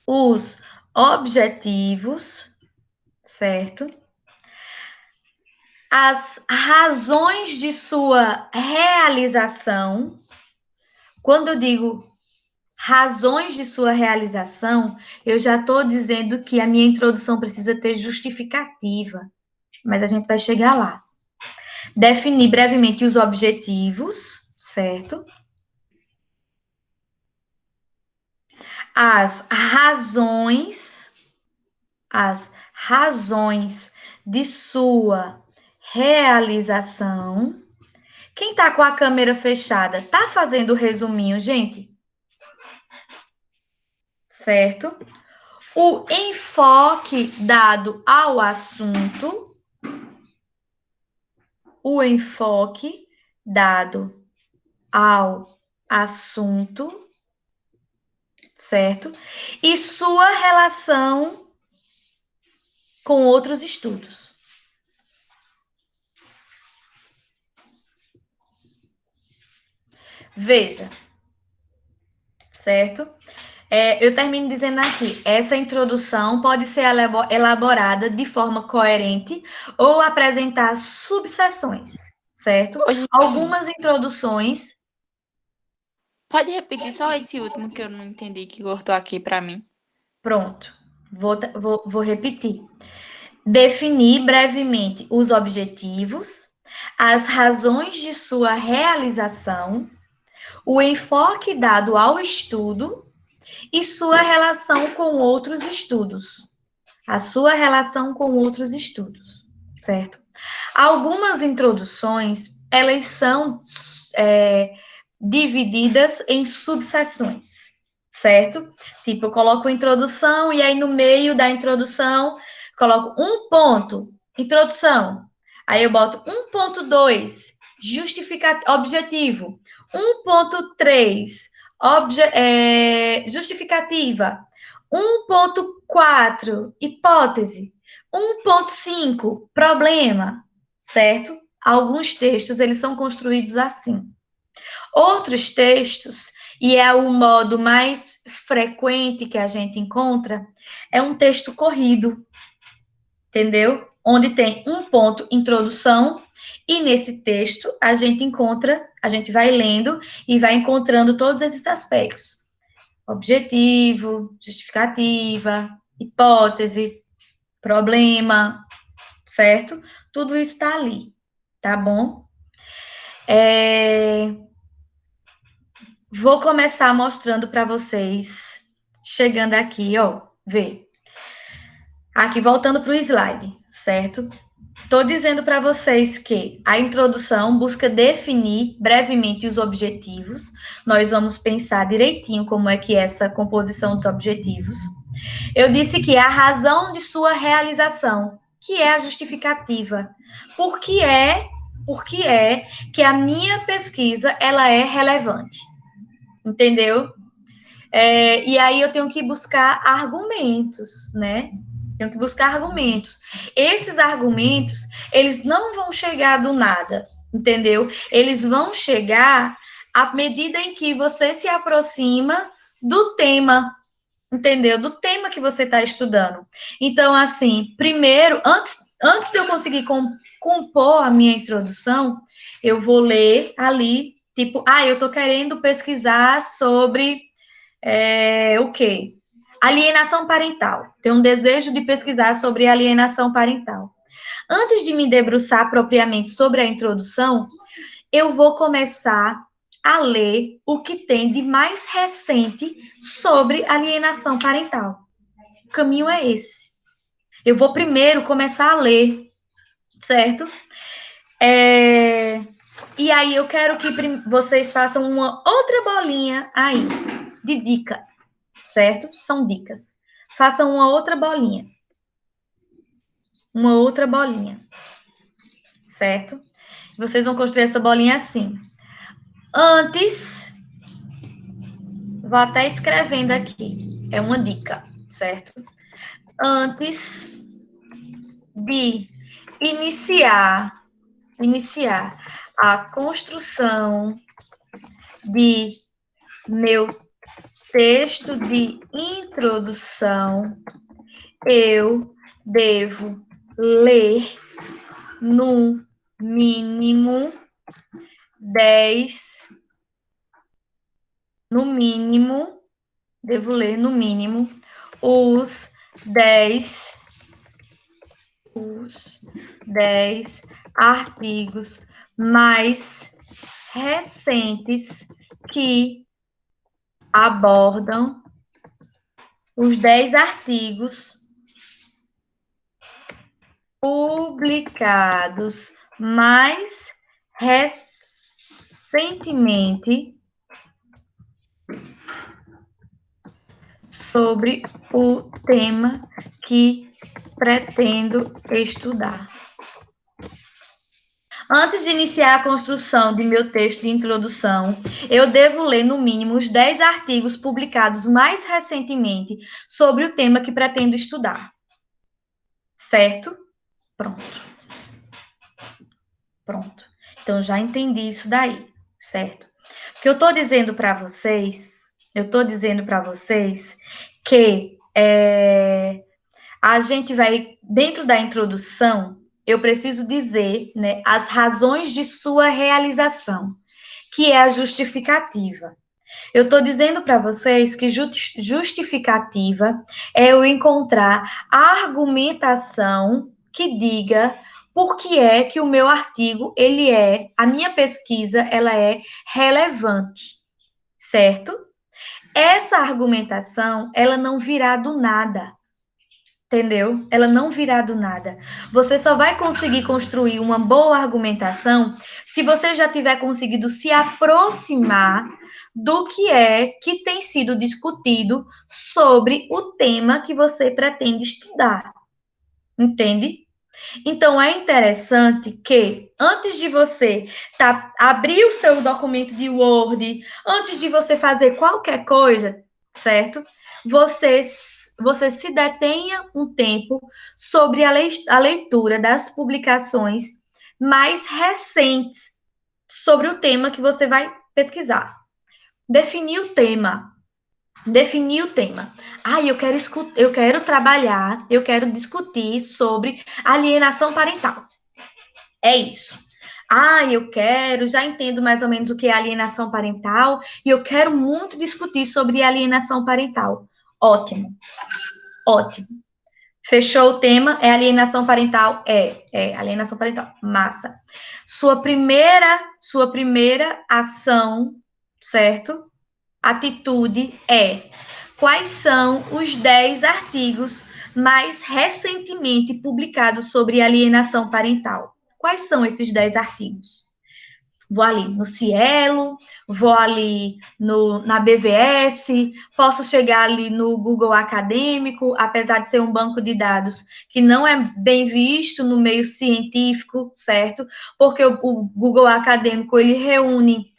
os objetivos, certo? As razões de sua realização. Quando eu digo razões de sua realização, eu já estou dizendo que a minha introdução precisa ter justificativa, mas a gente vai chegar lá. Definir brevemente os objetivos, certo? As razões de sua realização. Quem está com a câmera fechada, tá fazendo o resuminho, gente? Certo? O enfoque dado ao assunto. O enfoque dado ao assunto, certo? E sua relação com outros estudos. Veja, certo? Eu termino dizendo aqui, essa introdução pode ser elaborada de forma coerente ou apresentar subseções, certo? Hoje, Algumas introduções... pode repetir só esse último que eu não entendi, que cortou aqui para mim. Pronto, vou repetir. Definir brevemente os objetivos, as razões de sua realização, o enfoque dado ao estudo e sua relação com outros estudos. A sua relação com outros estudos, certo? Algumas introduções, elas são divididas em subseções, certo? Tipo, eu coloco introdução e aí no meio da introdução coloco um ponto, introdução. Aí eu boto 1.2, objetivo. 1.3, justificativa. 1.4, hipótese. 1.5, problema, certo? Alguns textos, eles são construídos assim. Outros textos, e é o modo mais frequente que a gente encontra, é um texto corrido, entendeu? Onde tem um ponto introdução, e nesse texto a gente vai lendo e vai encontrando todos esses aspectos. Objetivo, justificativa, hipótese, problema, certo? Tudo isso está ali, tá bom? Vou começar mostrando para vocês, chegando aqui, ó, vê. Aqui, voltando para o slide, certo? Estou dizendo para vocês que a introdução busca definir brevemente os objetivos. Nós vamos pensar direitinho como é que é essa composição dos objetivos. Eu disse que é a razão de sua realização, que é a justificativa. Por que é que a minha pesquisa ela é relevante? Entendeu? E aí eu tenho que buscar argumentos, né? Tenho que buscar argumentos. Esses argumentos, eles não vão chegar do nada, entendeu? Eles vão chegar à medida em que você se aproxima do tema, entendeu? Do tema que você está estudando. Então, assim, primeiro, antes de eu conseguir compor a minha introdução, eu vou ler ali, tipo, eu estou querendo pesquisar sobre o quê? Alienação parental. Tenho um desejo de pesquisar sobre alienação parental. Antes de me debruçar propriamente sobre a introdução, eu vou começar a ler o que tem de mais recente sobre alienação parental. O caminho é esse. Eu vou primeiro começar a ler, certo? E aí eu quero que vocês façam uma outra bolinha aí, de dica, certo? São dicas. Façam uma outra bolinha. Uma outra bolinha. Certo? Vocês vão construir essa bolinha assim. Antes, vou até escrevendo aqui. É uma dica, certo? Antes de iniciar a construção de meu texto de introdução, eu devo ler no mínimo 10, devo ler no mínimo os 10 artigos mais recentes que abordam os 10 artigos publicados mais recentemente sobre o tema que pretendo estudar. Antes de iniciar a construção de meu texto de introdução, eu devo ler no mínimo os 10 artigos publicados mais recentemente sobre o tema que pretendo estudar. Certo? Pronto. Então, já entendi isso daí, certo? Porque eu estou dizendo para vocês que a gente vai, dentro da introdução, eu preciso dizer, né, as razões de sua realização, que é a justificativa. Eu estou dizendo para vocês que justificativa é eu encontrar a argumentação que diga por que é que o meu artigo, a minha pesquisa, ela é relevante, certo? Essa argumentação, ela não virá do nada. Entendeu? Ela não virá do nada. Você só vai conseguir construir uma boa argumentação se você já tiver conseguido se aproximar do que tem sido discutido sobre o tema que você pretende estudar. Entende? Então, é interessante que, antes de você abrir o seu documento de Word, antes de você fazer qualquer coisa, certo? Você se detenha um tempo sobre a leitura das publicações mais recentes sobre o tema que você vai pesquisar. Definir o tema. Definir o tema. Eu quero trabalhar, eu quero discutir sobre alienação parental. É isso. Já entendo mais ou menos o que é alienação parental e eu quero muito discutir sobre alienação parental. Ótimo. Ótimo. Fechou o tema? É alienação parental? É alienação parental. Massa. Sua primeira ação, certo? Atitude é: quais são os 10 artigos mais recentemente publicados sobre alienação parental? Quais são esses 10 artigos? Vou ali no Cielo, vou ali na BVS, posso chegar ali no Google Acadêmico, apesar de ser um banco de dados que não é bem visto no meio científico, certo? Porque o Google Acadêmico, ele reúne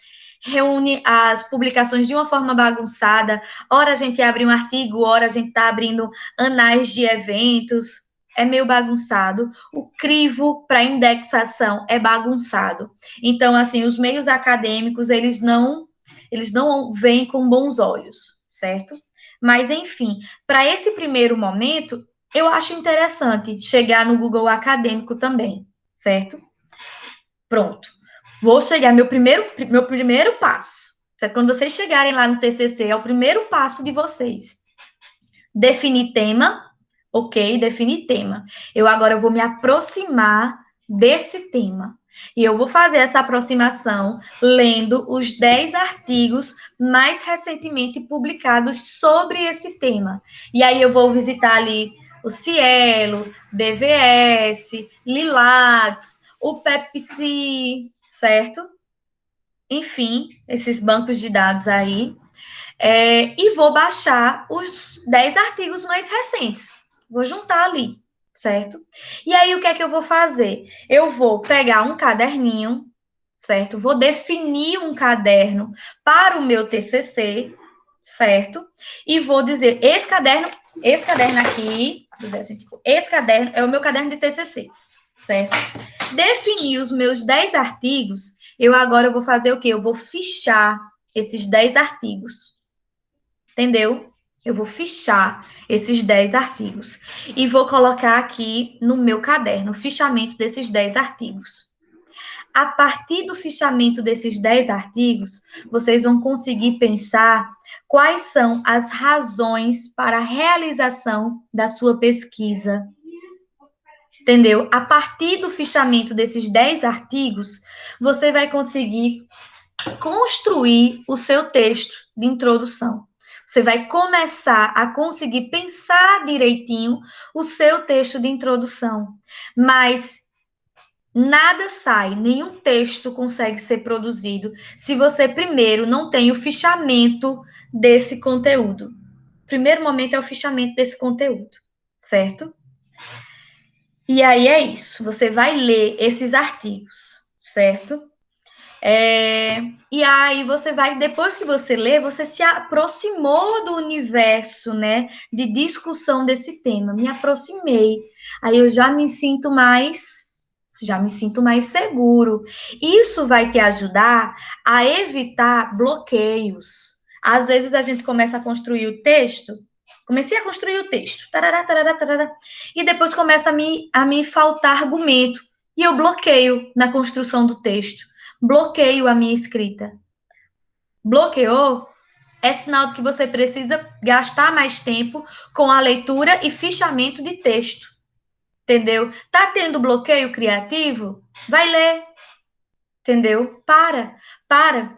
as publicações de uma forma bagunçada. Ora a gente abre um artigo, ora a gente está abrindo anais de eventos. É meio bagunçado. O crivo para indexação é bagunçado. Então, assim, os meios acadêmicos, eles não veem com bons olhos, certo? Mas, enfim, para esse primeiro momento, eu acho interessante chegar no Google Acadêmico também, certo? Pronto. Vou chegar, meu primeiro passo. Certo? Quando vocês chegarem lá no TCC, é o primeiro passo de vocês. Definir tema. Ok, definir tema. Agora eu vou me aproximar desse tema. E eu vou fazer essa aproximação lendo os 10 artigos mais recentemente publicados sobre esse tema. E aí eu vou visitar ali o Cielo, BVS, Lilacs, o Pepsi, certo? Enfim, esses bancos de dados aí. E vou baixar os 10 artigos mais recentes. Vou juntar ali, certo? E aí, o que é que eu vou fazer? Eu vou pegar um caderninho, certo? Vou definir um caderno para o meu TCC, certo? E vou dizer, esse caderno aqui, esse caderno é o meu caderno de TCC, certo? Definir os meus 10 artigos, agora vou fazer o quê? Eu vou fichar esses 10 artigos. Entendeu? Eu vou fichar esses 10 artigos e vou colocar aqui no meu caderno o fichamento desses 10 artigos. A partir do fichamento desses 10 artigos, vocês vão conseguir pensar quais são as razões para a realização da sua pesquisa. Entendeu? A partir do fichamento desses 10 artigos, você vai conseguir construir o seu texto de introdução. Você vai começar a conseguir pensar direitinho o seu texto de introdução. Mas nada sai, nenhum texto consegue ser produzido se você primeiro não tem o fichamento desse conteúdo. O primeiro momento é o fichamento desse conteúdo, certo? E aí é isso. Você vai ler esses artigos, certo? E aí você vai, depois que você lê, você se aproximou do universo, né, de discussão desse tema. Me aproximei. Aí eu já me sinto mais seguro. Isso vai te ajudar a evitar bloqueios. Às vezes a gente começa a construir o texto. Comecei a construir o texto. Tarará, tarará, tarará, e depois começa a me faltar argumento. E eu bloqueio na construção do texto. Bloqueio a minha escrita. Bloqueou? É sinal de que você precisa gastar mais tempo com a leitura e fichamento de texto. Entendeu? Tá tendo bloqueio criativo? Vai ler. Entendeu? Para.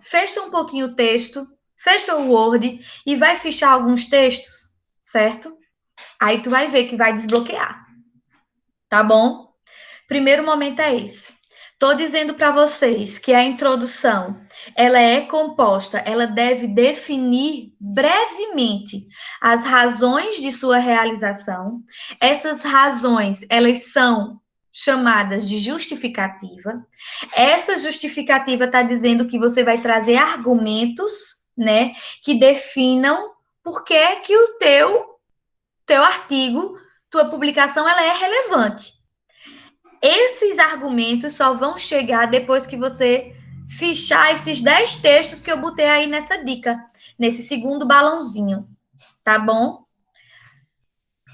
Fecha um pouquinho o texto, fecha o Word e vai fichar alguns textos, certo? Aí tu vai ver que vai desbloquear, tá bom? Primeiro momento é esse. Estou dizendo para vocês que a introdução, ela é composta, ela deve definir brevemente as razões de sua realização. Essas razões, elas são chamadas de justificativa. Essa justificativa está dizendo que você vai trazer argumentos, né, que definam por que o teu artigo, tua publicação, ela é relevante. Esses argumentos só vão chegar depois que você fichar esses 10 textos que eu botei aí nessa dica, nesse segundo balãozinho, tá bom?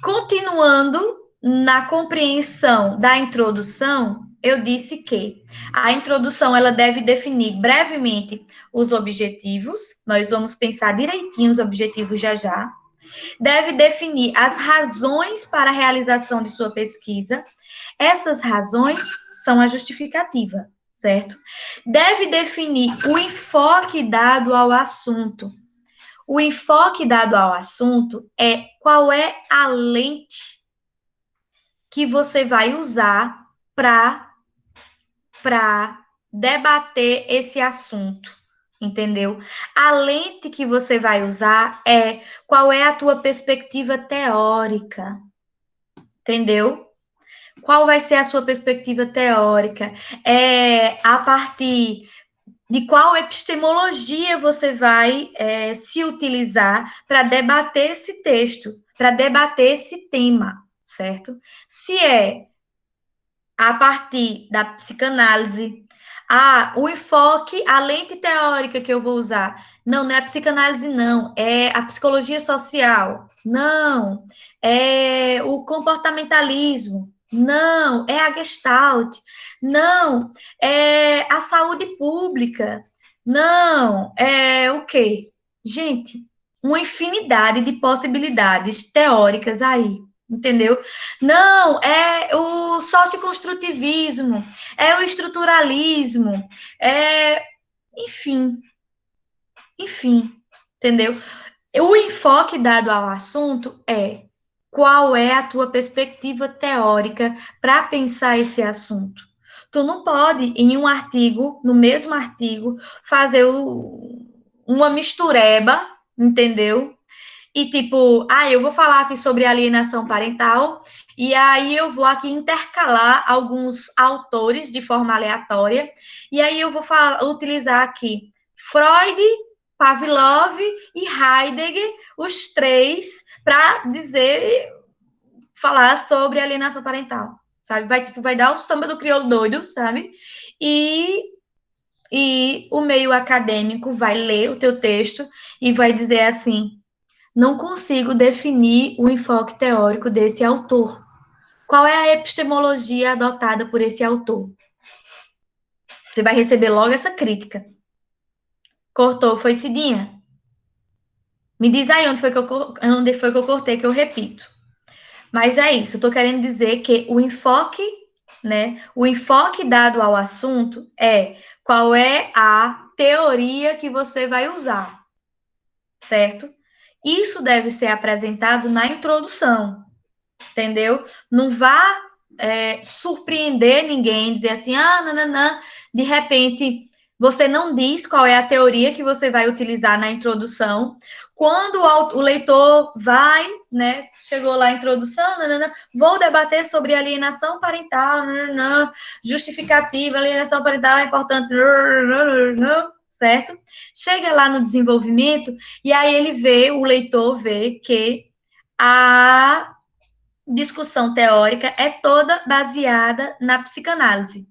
Continuando na compreensão da introdução, eu disse que a introdução ela deve definir brevemente os objetivos, nós vamos pensar direitinho os objetivos já já. Deve definir as razões para a realização de sua pesquisa. Essas razões são a justificativa, certo? Deve definir o enfoque dado ao assunto. O enfoque dado ao assunto é qual é a lente que você vai usar para debater esse assunto, entendeu? A lente que você vai usar é qual é a tua perspectiva teórica, entendeu? Qual vai ser a sua perspectiva teórica? É a partir de qual epistemologia você vai se utilizar para debater esse texto, para debater esse tema, certo? Se é a partir da psicanálise, o enfoque, a lente teórica que eu vou usar, não é a psicanálise, não, é a psicologia social, não, é o comportamentalismo, não, é a Gestalt, não, é a saúde pública, não, é o quê? Gente, uma infinidade de possibilidades teóricas aí, entendeu? Não, é o socioconstrutivismo, é o estruturalismo, enfim, entendeu? O enfoque dado ao assunto é qual é a tua perspectiva teórica para pensar esse assunto. Tu não pode, em um artigo, no mesmo artigo, fazer uma mistureba, entendeu? E tipo, eu vou falar aqui sobre alienação parental, e aí eu vou aqui intercalar alguns autores de forma aleatória, e aí eu vou utilizar aqui Freud, Pavlov e Heidegger, os três, para falar sobre alienação parental, sabe? Vai dar o samba do crioulo doido, sabe? E o meio acadêmico vai ler o teu texto e vai dizer assim: não consigo definir o enfoque teórico desse autor. Qual é a epistemologia adotada por esse autor? Você vai receber logo essa crítica. Cortou, foi Cidinha? Me diz aí onde foi que eu cortei, que eu repito. Mas é isso, eu estou querendo dizer que o enfoque, né? O enfoque dado ao assunto é qual é a teoria que você vai usar, certo? Isso deve ser apresentado na introdução, entendeu? Não vá surpreender ninguém, dizer assim, nananã, de repente você não diz qual é a teoria que você vai utilizar na introdução. Quando o leitor vai, né, chegou lá a introdução, nananã, vou debater sobre alienação parental, nananã, justificativa, alienação parental é importante, nananã, certo? Chega lá no desenvolvimento e aí o leitor vê que a discussão teórica é toda baseada na psicanálise,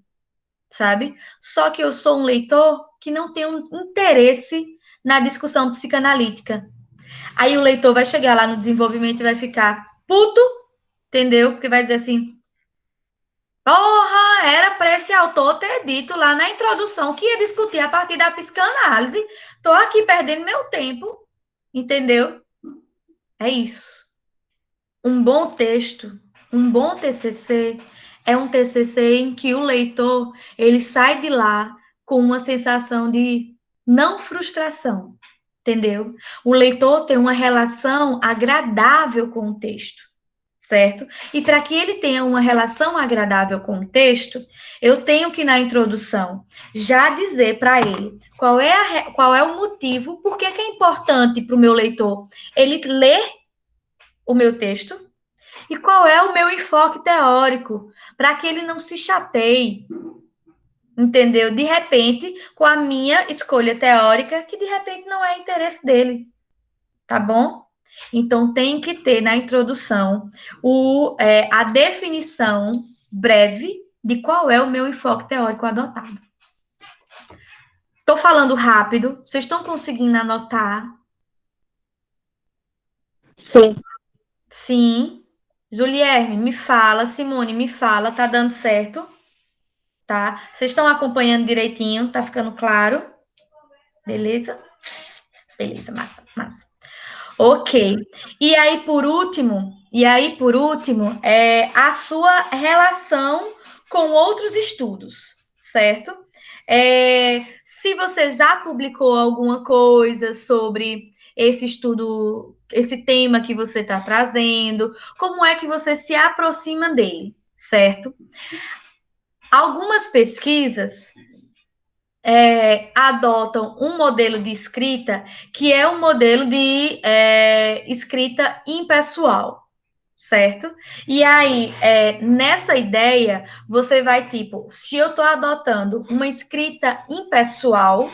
sabe? Só que eu sou um leitor que não tem um interesse na discussão psicanalítica. Aí o leitor vai chegar lá no desenvolvimento e vai ficar puto, entendeu? Porque vai dizer assim: porra, era para esse autor ter dito lá na introdução que ia discutir a partir da psicanálise. Tô aqui perdendo meu tempo, entendeu? É isso. Um bom texto, um bom TCC é um TCC em que o leitor ele sai de lá com uma sensação de não frustração, entendeu? O leitor tem uma relação agradável com o texto, certo? E para que ele tenha uma relação agradável com o texto, eu tenho que, na introdução, já dizer para ele qual é o motivo, por que é importante para o meu leitor ele ler o meu texto e qual é o meu enfoque teórico, para que ele não se chateie, entendeu? De repente, com a minha escolha teórica, que de repente não é interesse dele, tá bom? Então, tem que ter na introdução a definição breve de qual é o meu enfoque teórico adotado. Estou falando rápido, vocês estão conseguindo anotar? Sim. Sim. Julierme, me fala. Simone, me fala. Tá dando certo? Tá? Vocês estão acompanhando direitinho? Tá ficando claro? Beleza? Beleza, massa, massa. Ok. E aí, por último, a sua relação com outros estudos, certo? Se você já publicou alguma coisa sobre esse estudo, esse tema que você está trazendo, como é que você se aproxima dele, certo? Algumas pesquisas adotam um modelo de escrita que é um modelo de escrita impessoal, certo? E aí, nessa ideia, você vai, tipo, se eu estou adotando uma escrita impessoal,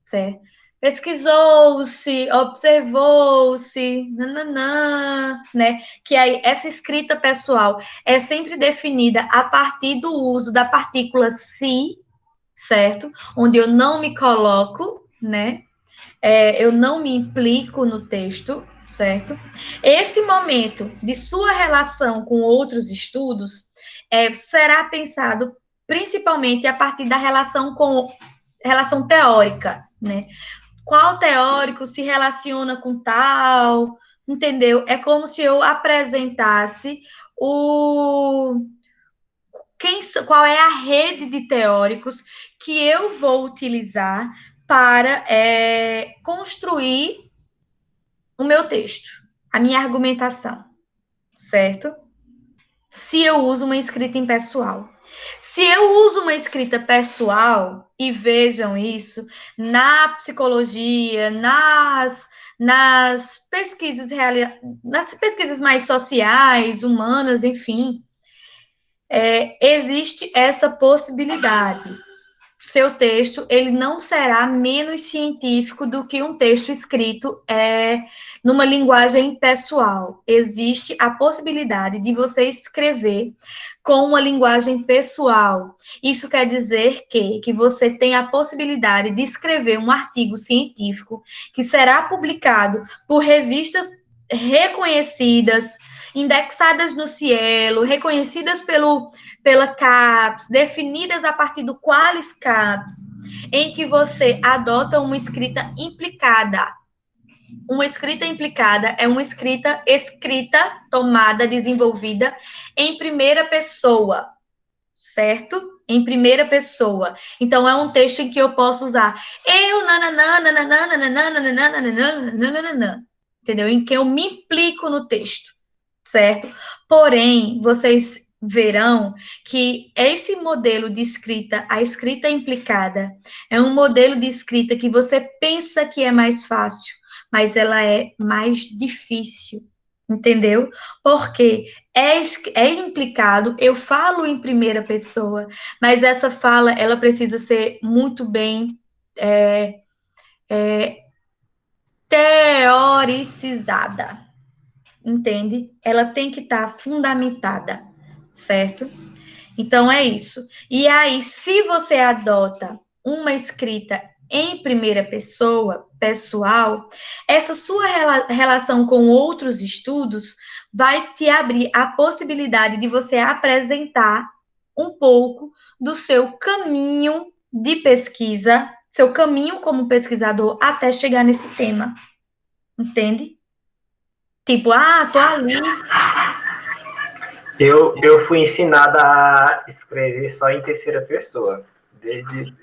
certo? Pesquisou-se, observou-se, nananã, né? Que aí, essa escrita pessoal é sempre definida a partir do uso da partícula se, certo? Onde eu não me coloco, né? Eu não me implico no texto, certo? Esse momento de sua relação com outros estudos será pensado principalmente a partir da relação teórica, né? Qual teórico se relaciona com tal, entendeu? É como se eu apresentasse qual é a rede de teóricos que eu vou utilizar para construir o meu texto, a minha argumentação, certo? Se eu uso uma escrita impessoal. Se eu uso uma escrita pessoal, e vejam isso, na psicologia, nas pesquisas nas pesquisas mais sociais, humanas, enfim, existe essa possibilidade. Seu texto, ele não será menos científico do que um texto escrito numa linguagem pessoal. Existe a possibilidade de você escrever com uma linguagem pessoal. Isso quer dizer que você tem a possibilidade de escrever um artigo científico que será publicado por revistas reconhecidas, indexadas no Cielo, reconhecidas pela CAPES, definidas a partir do Qualis CAPES, em que você adota uma escrita implicada. Uma escrita implicada é uma escrita tomada, desenvolvida em primeira pessoa, certo? Em primeira pessoa. Então, é um texto em que eu posso usar entendeu? Em que eu me implico no texto, certo? Porém, vocês verão que esse modelo de escrita, a escrita implicada, é um modelo de escrita que você pensa que é mais fácil, mas ela é mais difícil, entendeu? Porque é implicado, eu falo em primeira pessoa, mas essa fala, ela precisa ser muito bem teoricizada, entende? Ela tem que estar fundamentada, certo? Então, é isso. E aí, se você adota uma escrita em primeira pessoa, pessoal, essa sua relação com outros estudos vai te abrir a possibilidade de você apresentar um pouco do seu caminho de pesquisa, seu caminho como pesquisador até chegar nesse tema. Entende? Tipo, tô ali. Eu fui ensinada a escrever só em terceira pessoa,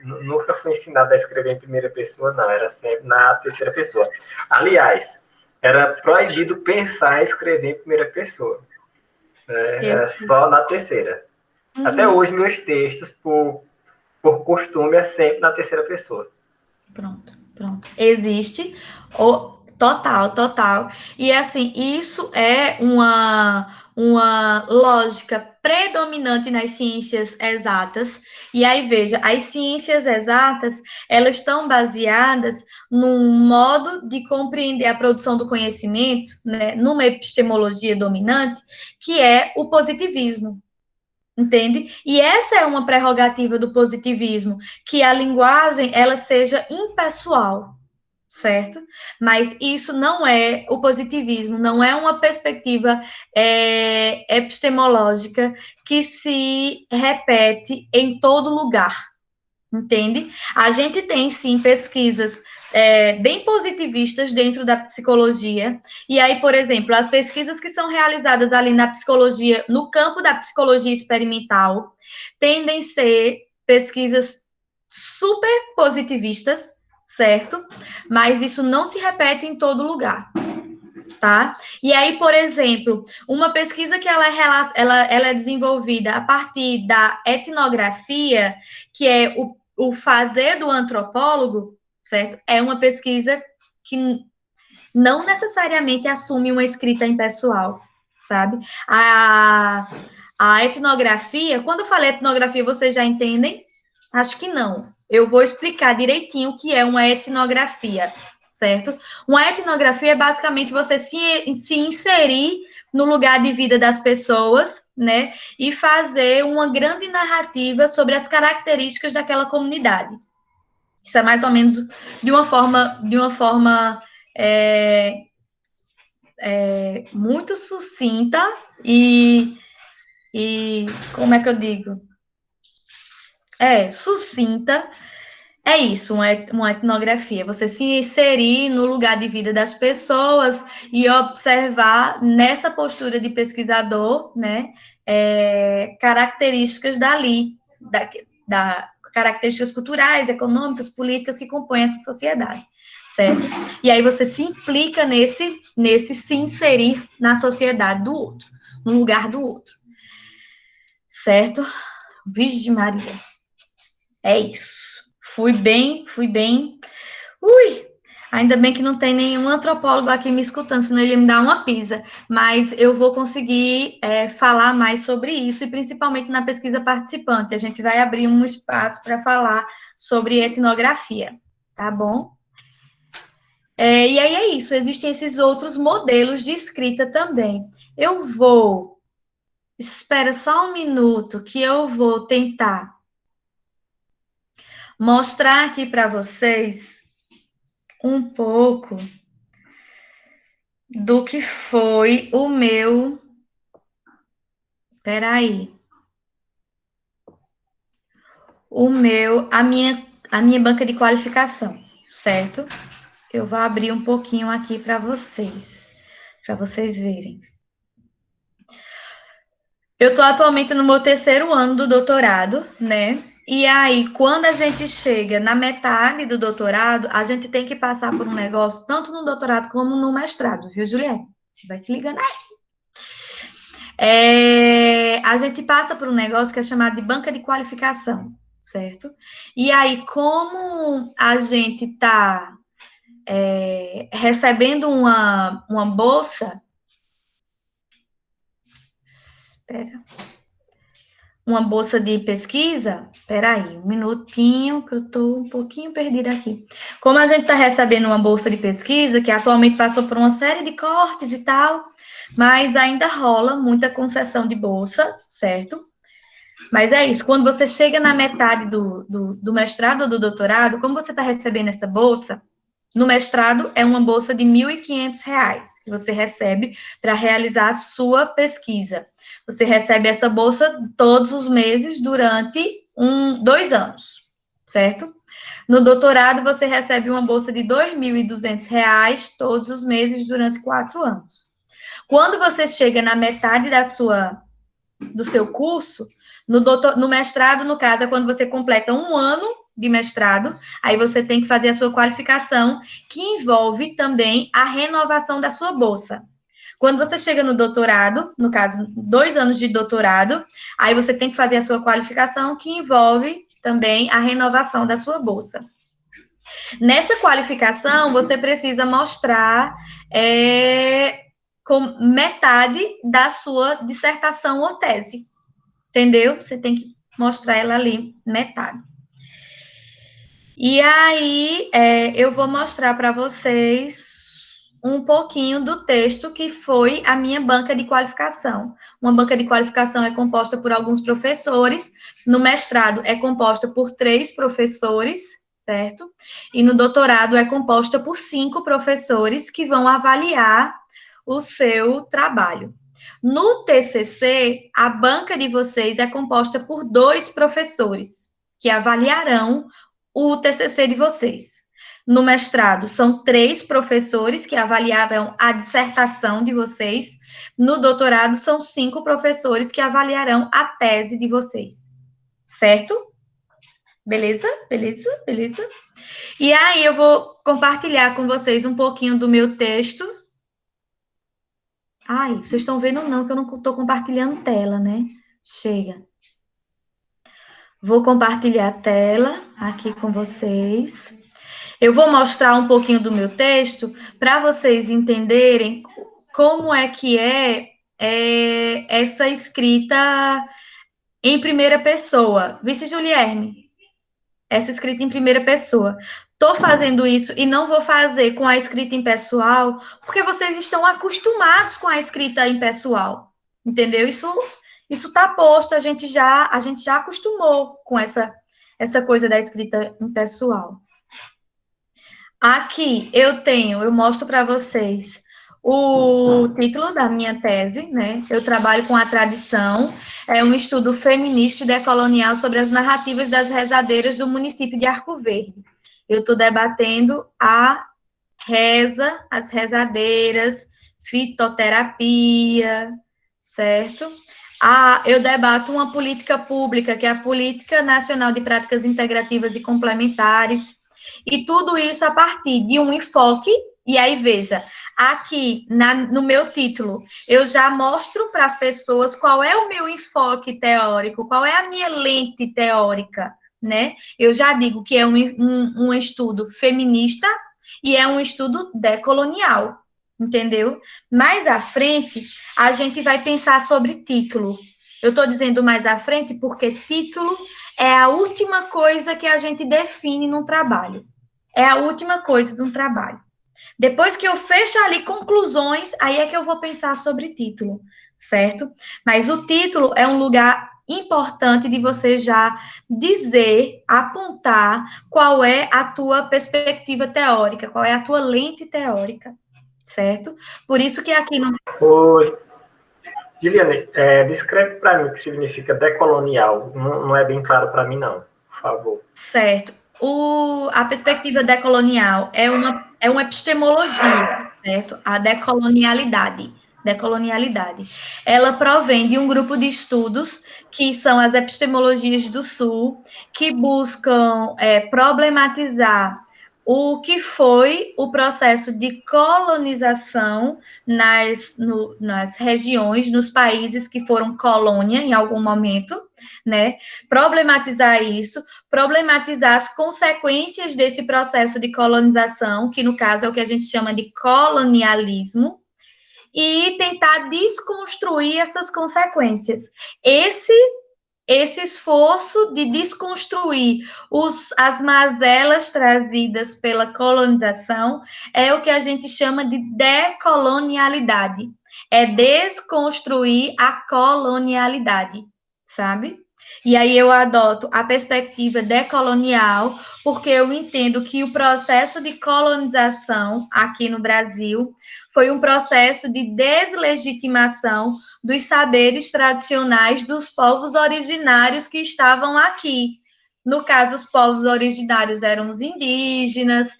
Nunca fui ensinado a escrever em primeira pessoa, não. Era sempre na terceira pessoa. Aliás, era proibido pensar em escrever em primeira pessoa. Né? Era só na terceira. Até hoje, meus textos, por costume, é sempre na terceira pessoa. Pronto. Existe total. E assim, isso é uma lógica predominante nas ciências exatas. E aí, veja, as ciências exatas, elas estão baseadas num modo de compreender a produção do conhecimento, né, numa epistemologia dominante, que é o positivismo. Entende? E essa é uma prerrogativa do positivismo, que a linguagem ela seja impessoal, certo? Mas isso não é o positivismo, não é uma perspectiva epistemológica que se repete em todo lugar, entende? A gente tem, sim, pesquisas bem positivistas dentro da psicologia, e aí, por exemplo, as pesquisas que são realizadas ali na psicologia, no campo da psicologia experimental, tendem a ser pesquisas super positivistas, certo? Mas isso não se repete em todo lugar, tá? E aí, por exemplo, uma pesquisa que ela é desenvolvida a partir da etnografia, que é o fazer do antropólogo, certo? É uma pesquisa que não necessariamente assume uma escrita impessoal, sabe? A etnografia, quando eu falei etnografia, vocês já entendem? Acho que não. Eu vou explicar direitinho o que é uma etnografia, certo? Uma etnografia é basicamente você se inserir no lugar de vida das pessoas, né? E fazer uma grande narrativa sobre as características daquela comunidade. Isso é mais ou menos de uma forma muito sucinta e como é que eu digo? Sucinta. É isso, uma etnografia. Você se inserir no lugar de vida das pessoas e observar nessa postura de pesquisador, né, características dali, características culturais, econômicas, políticas que compõem essa sociedade, certo? E aí você se implica nesse se inserir na sociedade do outro, no lugar do outro, certo? Virgem Maria. É isso. Fui bem. Ainda bem que não tem nenhum antropólogo aqui me escutando, senão ele ia me dar uma pisa. Mas eu vou conseguir falar mais sobre isso, e principalmente na pesquisa participante. A gente vai abrir um espaço para falar sobre etnografia, tá bom? E aí é isso, existem esses outros modelos de escrita também. Espera só um minuto, que eu vou tentar mostrar aqui para vocês um pouco do que foi o meu... Peraí. A minha banca de qualificação, certo? Eu vou abrir um pouquinho aqui para vocês verem. Eu estou atualmente no meu 3º ano do doutorado, né? E aí, quando a gente chega na metade do doutorado, a gente tem que passar por um negócio, tanto no doutorado como no mestrado, viu, Juliane? Você vai se ligando aí. A gente passa por um negócio que é chamado de banca de qualificação, certo? E aí, como a gente está recebendo uma bolsa... Espera... Uma bolsa de pesquisa, peraí, um minutinho, que eu estou um pouquinho perdida aqui. Como a gente está recebendo uma bolsa de pesquisa, que atualmente passou por uma série de cortes e tal, mas ainda rola muita concessão de bolsa, certo? Mas é isso, quando você chega na metade do mestrado ou do doutorado, como você está recebendo essa bolsa, no mestrado é uma bolsa de R$ 1.500 que você recebe para realizar a sua pesquisa. Você recebe essa bolsa todos os meses durante 2 anos, certo? No doutorado, você recebe uma bolsa de R$ 2.200 todos os meses durante 4 anos. Quando você chega na metade da sua do seu curso, no mestrado, no caso, é quando você completa 1 ano de mestrado, aí você tem que fazer a sua qualificação, que envolve também a renovação da sua bolsa. Quando você chega no doutorado, no caso, 2 anos de doutorado, aí você tem que fazer a sua qualificação, que envolve também a renovação da sua bolsa. Nessa qualificação, você precisa mostrar com metade da sua dissertação ou tese, entendeu? Você tem que mostrar ela ali, metade. E aí, eu vou mostrar para vocês um pouquinho do texto que foi a minha banca de qualificação. Uma banca de qualificação é composta por alguns professores, no mestrado é composta por 3 professores, certo? E no doutorado é composta por 5 professores que vão avaliar o seu trabalho. No TCC, a banca de vocês é composta por 2 professores que avaliarão o TCC de vocês. No mestrado, são 3 professores que avaliarão a dissertação de vocês. No doutorado, são 5 professores que avaliarão a tese de vocês. Certo? Beleza? Beleza? Beleza? E aí, eu vou compartilhar com vocês um pouquinho do meu texto. Ai, vocês estão vendo não, que eu não estou compartilhando tela, né? Chega. Vou compartilhar a tela aqui com vocês. Eu vou mostrar um pouquinho do meu texto para vocês entenderem como é que é essa escrita em primeira pessoa. Vice Julierme, essa escrita em primeira pessoa. Estou fazendo isso e não vou fazer com a escrita em pessoal, porque vocês estão acostumados com a escrita em pessoal, entendeu? Isso está posto, a gente já acostumou com essa coisa da escrita em pessoal. Aqui eu mostro para vocês o título da minha tese, né? Eu trabalho com a tradição, é um estudo feminista e decolonial sobre as narrativas das rezadeiras do município de Arco Verde. Eu estou debatendo a reza, as rezadeiras, fitoterapia, certo? Eu debato uma política pública, que é a Política Nacional de Práticas Integrativas e Complementares, e tudo isso a partir de um enfoque, e aí veja, aqui no meu título, eu já mostro para as pessoas qual é o meu enfoque teórico, qual é a minha lente teórica, né? Eu já digo que é um estudo feminista e é um estudo decolonial, entendeu? Mais à frente, a gente vai pensar sobre título. Eu estou dizendo mais à frente porque título é a última coisa que a gente define num trabalho. É a última coisa de um trabalho. Depois que eu fecho ali conclusões, aí é que eu vou pensar sobre título, certo? Mas o título é um lugar importante de você já dizer, apontar qual é a tua perspectiva teórica, qual é a tua lente teórica, certo? Por isso que aqui no... Oi, Giliane, descreve para mim o que significa decolonial. Não é bem claro para mim, não, por favor. Certo. A perspectiva decolonial é uma epistemologia, certo? A decolonialidade. Ela provém de um grupo de estudos que são as epistemologias do Sul, que buscam problematizar o que foi o processo de colonização nas regiões, nos países que foram colônia em algum momento, né? Problematizar isso, problematizar as consequências desse processo de colonização, que no caso é o que a gente chama de colonialismo, e tentar desconstruir essas consequências. Esse esforço de desconstruir as mazelas trazidas pela colonização é o que a gente chama de decolonialidade. É desconstruir a colonialidade, sabe? E aí eu adoto a perspectiva decolonial, porque eu entendo que o processo de colonização aqui no Brasil foi um processo de deslegitimação dos saberes tradicionais dos povos originários que estavam aqui. No caso, os povos originários eram os indígenas,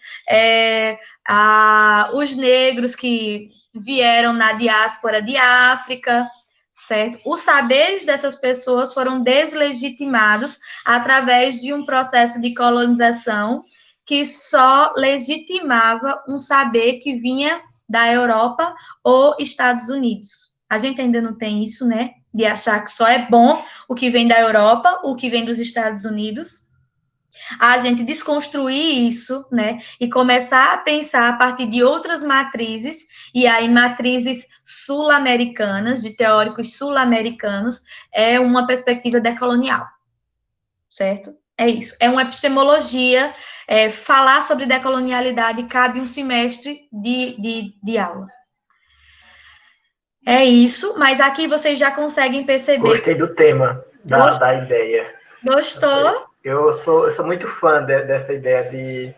os negros que vieram na diáspora de África, certo? Os saberes dessas pessoas foram deslegitimados através de um processo de colonização que só legitimava um saber que vinha da Europa ou Estados Unidos. A gente ainda não tem isso, né? De achar que só é bom o que vem da Europa, o que vem dos Estados Unidos. A gente desconstruir isso, né? E começar a pensar a partir de outras matrizes, e aí matrizes sul-americanas, de teóricos sul-americanos, é uma perspectiva decolonial, certo? É isso. É uma epistemologia. Falar sobre decolonialidade cabe um semestre de aula. É isso, mas aqui vocês já conseguem perceber. Gostei do tema, da ideia. Gostou? Eu sou muito fã dessa ideia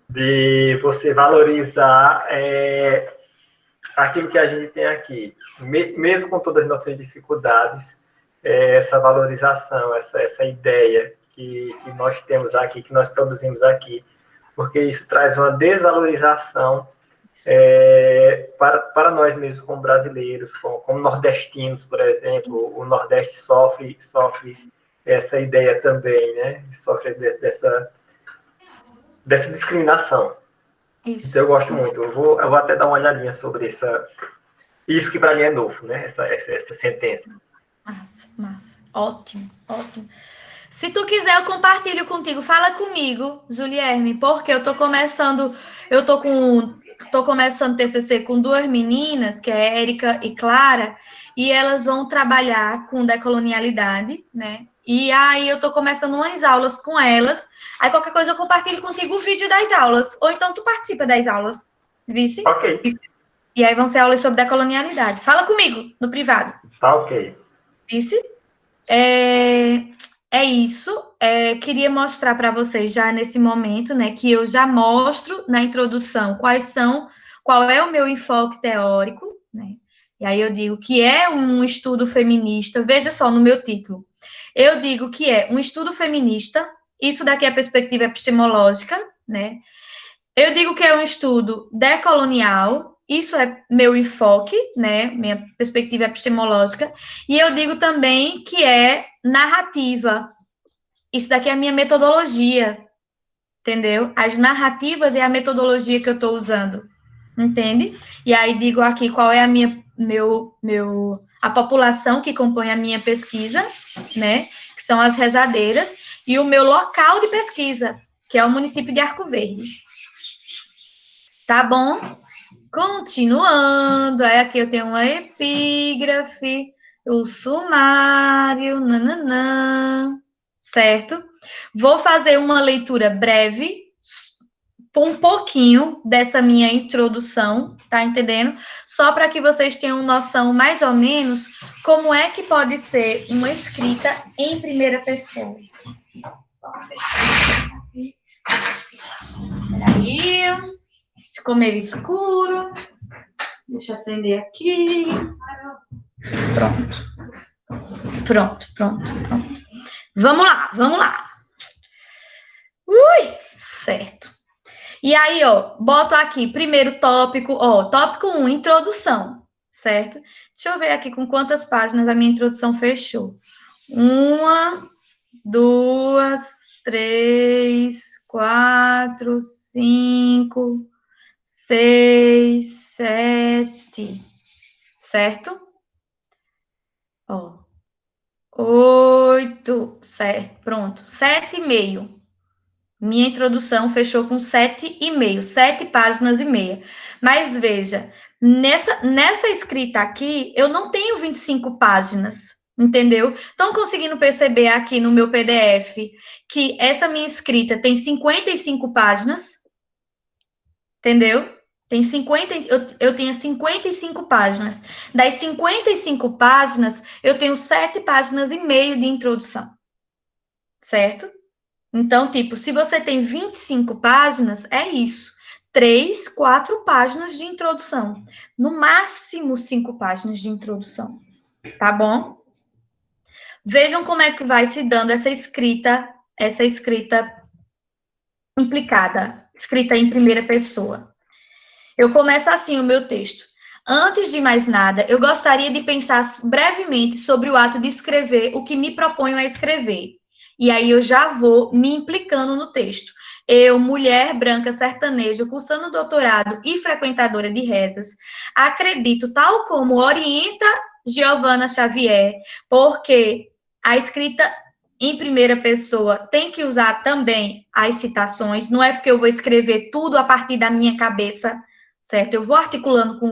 de você valorizar aquilo que a gente tem aqui. Mesmo com todas as nossas dificuldades, essa valorização, essa ideia que nós temos aqui, que nós produzimos aqui, porque isso traz uma desvalorização para nós mesmos, como brasileiros, como nordestinos, por exemplo. O Nordeste sofre essa ideia também, né? Sofre dessa discriminação. Isso. Então, eu gosto muito. Eu vou até dar uma olhadinha sobre isso que para mim é novo, né? Essa sentença. Massa. Ótimo. Se tu quiser, eu compartilho contigo. Fala comigo, Julierme, porque eu tô começando TCC com duas meninas, que é Érica e Clara, e elas vão trabalhar com decolonialidade, né? E aí eu tô começando umas aulas com elas. Aí qualquer coisa eu compartilho contigo o vídeo das aulas. Ou então tu participa das aulas. Vice? Ok. E aí vão ser aulas sobre decolonialidade. Fala comigo, no privado. Tá ok. Vice? É isso. Queria mostrar para vocês já nesse momento, né, que eu já mostro na introdução qual é o meu enfoque teórico, né? E aí eu digo que é um estudo feminista. Veja só no meu título. Eu digo que é um estudo feminista. Isso daqui é a perspectiva epistemológica, né? Eu digo que é um estudo decolonial. Isso é meu enfoque, né? Minha perspectiva epistemológica. E eu digo também que é narrativa. Isso daqui é a minha metodologia, entendeu? As narrativas é a metodologia que eu estou usando, entende? E aí digo aqui qual é a população que compõe a minha pesquisa, né? Que são as rezadeiras, e o meu local de pesquisa, que é o município de Arco Verde. Tá bom? Continuando, aí aqui eu tenho uma epígrafe, o sumário, nananã, certo? Vou fazer uma leitura breve, um pouquinho dessa minha introdução, tá entendendo? Só para que vocês tenham noção, mais ou menos, como é que pode ser uma escrita em primeira pessoa. Só fechar aqui. Peraí. Ficou meio escuro. Deixa eu acender aqui. Pronto. Vamos lá. Certo. E aí, boto aqui, primeiro tópico, tópico 1, introdução, certo? Deixa eu ver aqui com quantas páginas a minha introdução fechou. 1, 2, 3, 4, 5, 6, 7, certo? 8, certo, pronto, 7,5. Minha introdução fechou com 7,5, 7 páginas e meia. Mas veja, nessa escrita aqui, eu não tenho 25 páginas, entendeu? Estão conseguindo perceber aqui no meu PDF que essa minha escrita tem 55 páginas, entendeu? Eu tenho 55 páginas. Das 55 páginas, eu tenho 7 páginas e meio de introdução, certo? Então, se você tem 25 páginas, é isso. 3, 4 páginas de introdução. No máximo, 5 páginas de introdução. Tá bom? Vejam como é que vai se dando essa escrita implicada, escrita em primeira pessoa. Eu começo assim o meu texto. Antes de mais nada, eu gostaria de pensar brevemente sobre o ato de escrever o que me proponho a escrever. E aí eu já vou me implicando no texto. Eu, mulher branca sertaneja, cursando doutorado e frequentadora de rezas, acredito, tal como orienta Giovanna Xavier, porque a escrita em primeira pessoa tem que usar também as citações, não é porque eu vou escrever tudo a partir da minha cabeça, certo? Eu vou articulando com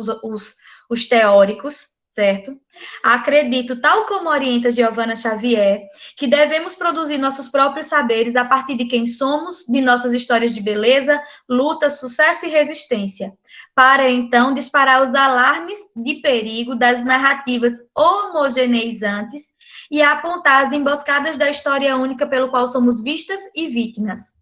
os teóricos, certo? Acredito, tal como orienta Giovanna Xavier, que devemos produzir nossos próprios saberes a partir de quem somos, de nossas histórias de beleza, luta, sucesso e resistência, para então disparar os alarmes de perigo das narrativas homogeneizantes e apontar as emboscadas da história única pelo qual somos vistas e vítimas.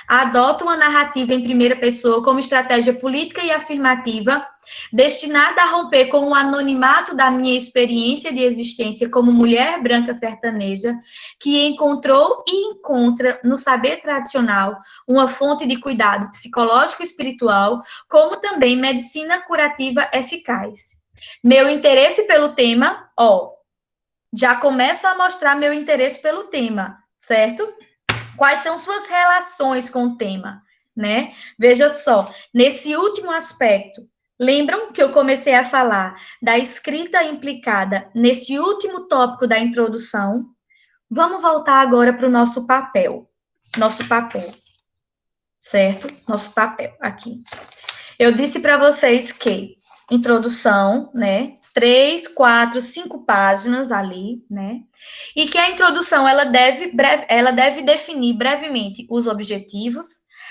Adoto uma narrativa em primeira pessoa como estratégia política e afirmativa, destinada a romper com o anonimato da minha experiência de existência como mulher branca sertaneja, que encontrou e encontra no saber tradicional uma fonte de cuidado psicológico e espiritual, como também medicina curativa eficaz. Meu interesse pelo tema, já começo a mostrar meu interesse pelo tema, certo? Quais são suas relações com o tema, né? Veja só, nesse último aspecto, lembram que eu comecei a falar da escrita implicada nesse último tópico da introdução? Vamos voltar agora para o nosso papel. Nosso papel, certo? Nosso papel aqui. Eu disse para vocês que introdução, né? 3, 4, 5 páginas ali, né? E que a introdução ela deve definir brevemente os objetivos,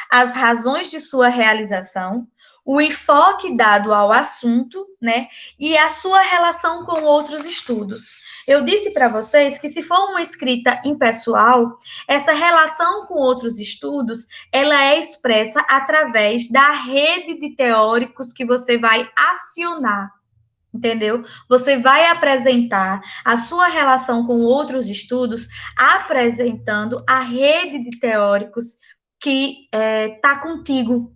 as razões de sua realização, o enfoque dado ao assunto, né? E a sua relação com outros estudos. Eu disse para vocês que se for uma escrita impessoal, essa relação com outros estudos, ela é expressa através da rede de teóricos que você vai acionar. Entendeu? Você vai apresentar a sua relação com outros estudos, apresentando a rede de teóricos que está contigo,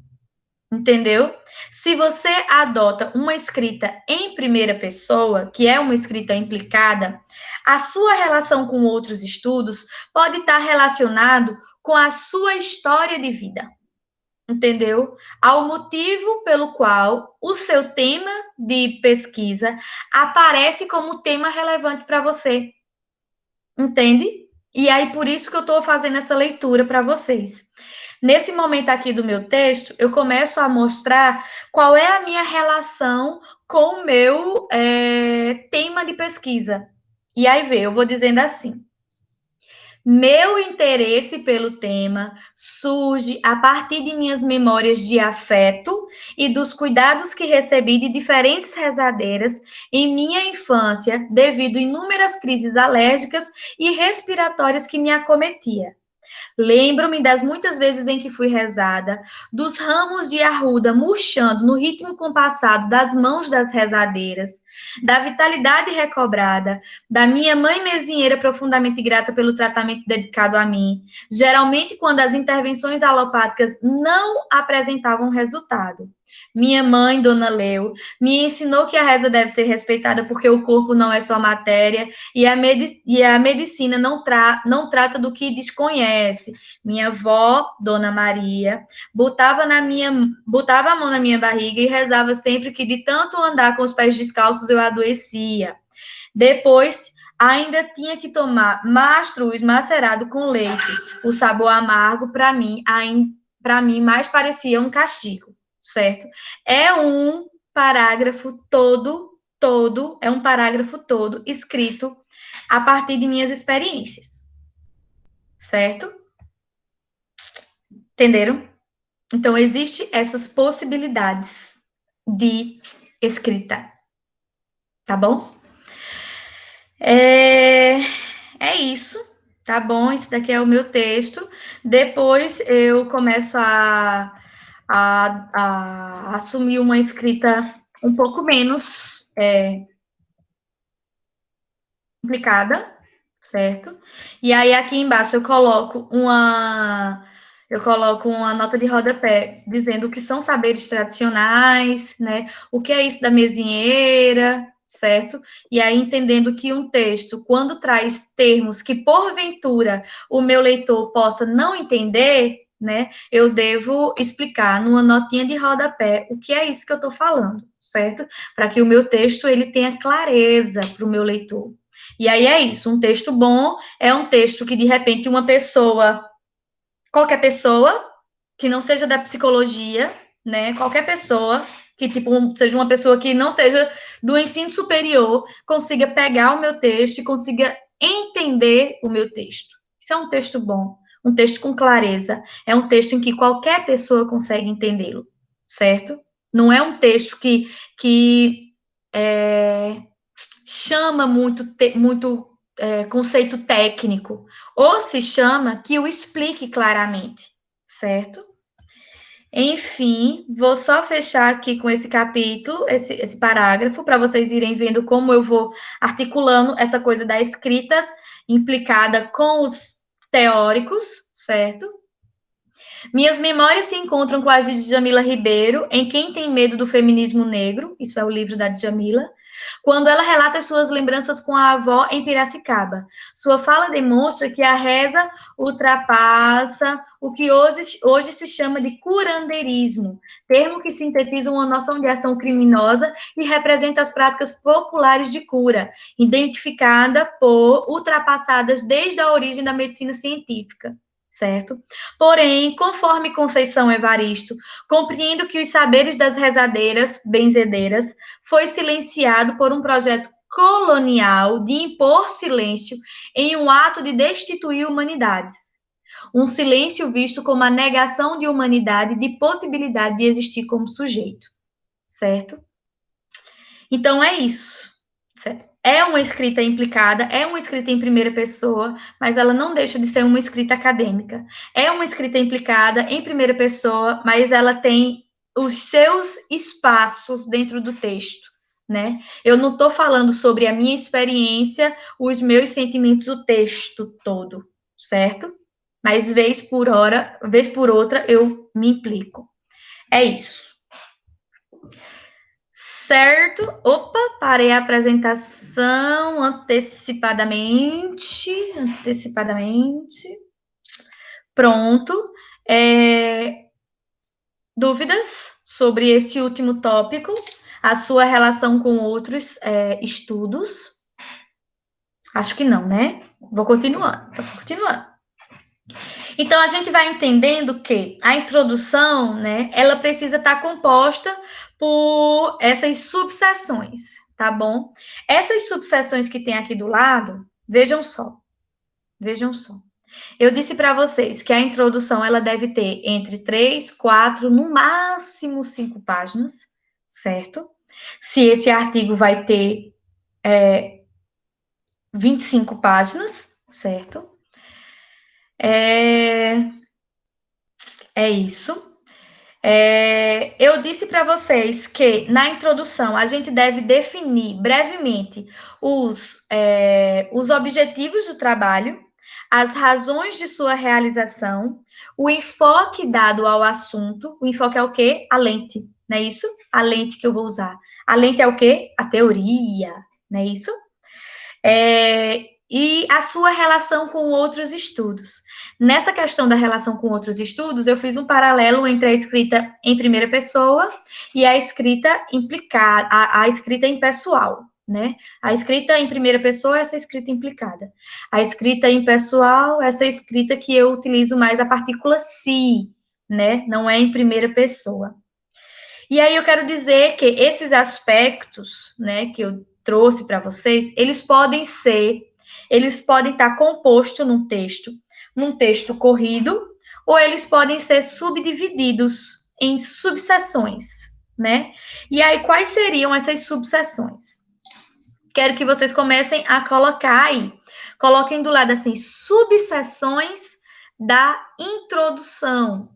entendeu? Se você adota uma escrita em primeira pessoa, que é uma escrita implicada, a sua relação com outros estudos pode estar relacionado com a sua história de vida. Entendeu? Ao motivo pelo qual o seu tema de pesquisa aparece como tema relevante para você. Entende? E aí, por isso que eu estou fazendo essa leitura para vocês. Nesse momento aqui do meu texto, eu começo a mostrar qual é a minha relação com o meu tema de pesquisa. E aí, eu vou dizendo assim. Meu interesse pelo tema surge a partir de minhas memórias de afeto e dos cuidados que recebi de diferentes rezadeiras em minha infância, devido a inúmeras crises alérgicas e respiratórias que me acometia. Lembro-me das muitas vezes em que fui rezada, dos ramos de arruda murchando no ritmo compassado das mãos das rezadeiras, da vitalidade recobrada, da minha mãe mesinheira profundamente grata pelo tratamento dedicado a mim, geralmente quando as intervenções alopáticas não apresentavam resultado. Minha mãe, Dona Leu, me ensinou que a reza deve ser respeitada porque o corpo não é só matéria e a medicina não trata do que desconhece. Minha avó, Dona Maria, botava a mão na minha barriga e rezava sempre que de tanto andar com os pés descalços eu adoecia. Depois, ainda tinha que tomar mastruz macerado com leite. O sabor amargo, para mim, mais parecia um castigo, certo? É um parágrafo todo escrito a partir de minhas experiências, certo? Entenderam? Então, existem essas possibilidades de escrita, tá bom? É isso, tá bom? Esse daqui é o meu texto. Depois eu começo a assumir uma escrita um pouco menos complicada, certo? E aí aqui embaixo eu coloco eu coloco uma nota de rodapé dizendo o que são saberes tradicionais, né? O que é isso da mesinheira, certo? E aí entendendo que um texto, quando traz termos que porventura o meu leitor possa não entender, né? Eu devo explicar numa notinha de rodapé o que é isso que eu estou falando, certo? Para que o meu texto ele tenha clareza para o meu leitor. E aí é isso, um texto bom é um texto que de repente uma pessoa, qualquer pessoa que não seja da psicologia, né? Qualquer pessoa que tipo seja uma pessoa que não seja do ensino superior, consiga pegar o meu texto e consiga entender o meu texto. Isso é um texto bom, um texto com clareza, é um texto em que qualquer pessoa consegue entendê-lo, certo? Não é um texto que chama muito conceito técnico, ou se chama que o explique claramente, certo? Enfim, vou só fechar aqui com esse capítulo, esse parágrafo, para vocês irem vendo como eu vou articulando essa coisa da escrita implicada com os teóricos, certo? Minhas memórias se encontram com as de Djamila Ribeiro, em Quem Tem Medo do Feminismo Negro, isso é o livro da Djamila, quando ela relata suas lembranças com a avó em Piracicaba. Sua fala demonstra que a reza ultrapassa o que hoje se chama de curandeirismo, termo que sintetiza uma noção de ação criminosa e representa as práticas populares de cura, identificada por ultrapassadas desde a origem da medicina científica. Certo? Porém, conforme Conceição Evaristo, compreendo que os saberes das rezadeiras, benzedeiras, foi silenciado por um projeto colonial de impor silêncio em um ato de destituir humanidades. Um silêncio visto como a negação de humanidade de possibilidade de existir como sujeito. Certo? Então, é isso. Certo? É uma escrita implicada, é uma escrita em primeira pessoa, mas ela não deixa de ser uma escrita acadêmica. É uma escrita implicada em primeira pessoa, mas ela tem os seus espaços dentro do texto, né? Eu não estou falando sobre a minha experiência, os meus sentimentos, o texto todo, certo? Mas vez por outra, eu me implico. É isso. Certo? Opa, parei a apresentação antecipadamente. Pronto. Dúvidas sobre esse último tópico? A sua relação com outros estudos? Acho que não, né? Vou continuando. Então, a gente vai entendendo que a introdução, né, ela precisa estar composta por essas subseções, tá bom? Essas subseções que tem aqui do lado, vejam só. Eu disse para vocês que a introdução, ela deve ter entre 3, 4, no máximo 5 páginas, certo? Se esse artigo vai ter 25 páginas, certo? É isso. Eu disse para vocês que na introdução a gente deve definir brevemente os objetivos do trabalho, as razões de sua realização, o enfoque dado ao assunto. O enfoque é o quê? A lente, não é isso? A lente que eu vou usar. A lente é o quê? A teoria, não é isso? E a sua relação com outros estudos. Nessa questão da relação com outros estudos, eu fiz um paralelo entre a escrita em primeira pessoa e a escrita implicada, a escrita impessoal, né? A escrita em primeira pessoa é essa escrita implicada. A escrita impessoal, essa escrita que eu utilizo mais a partícula si, né? Não é em primeira pessoa. E aí eu quero dizer que esses aspectos, né, que eu trouxe para vocês, eles podem estar compostos num texto corrido, ou eles podem ser subdivididos em subseções, né? E aí, quais seriam essas subseções? Quero que vocês comecem a colocar aí. Coloquem do lado assim, subseções da introdução.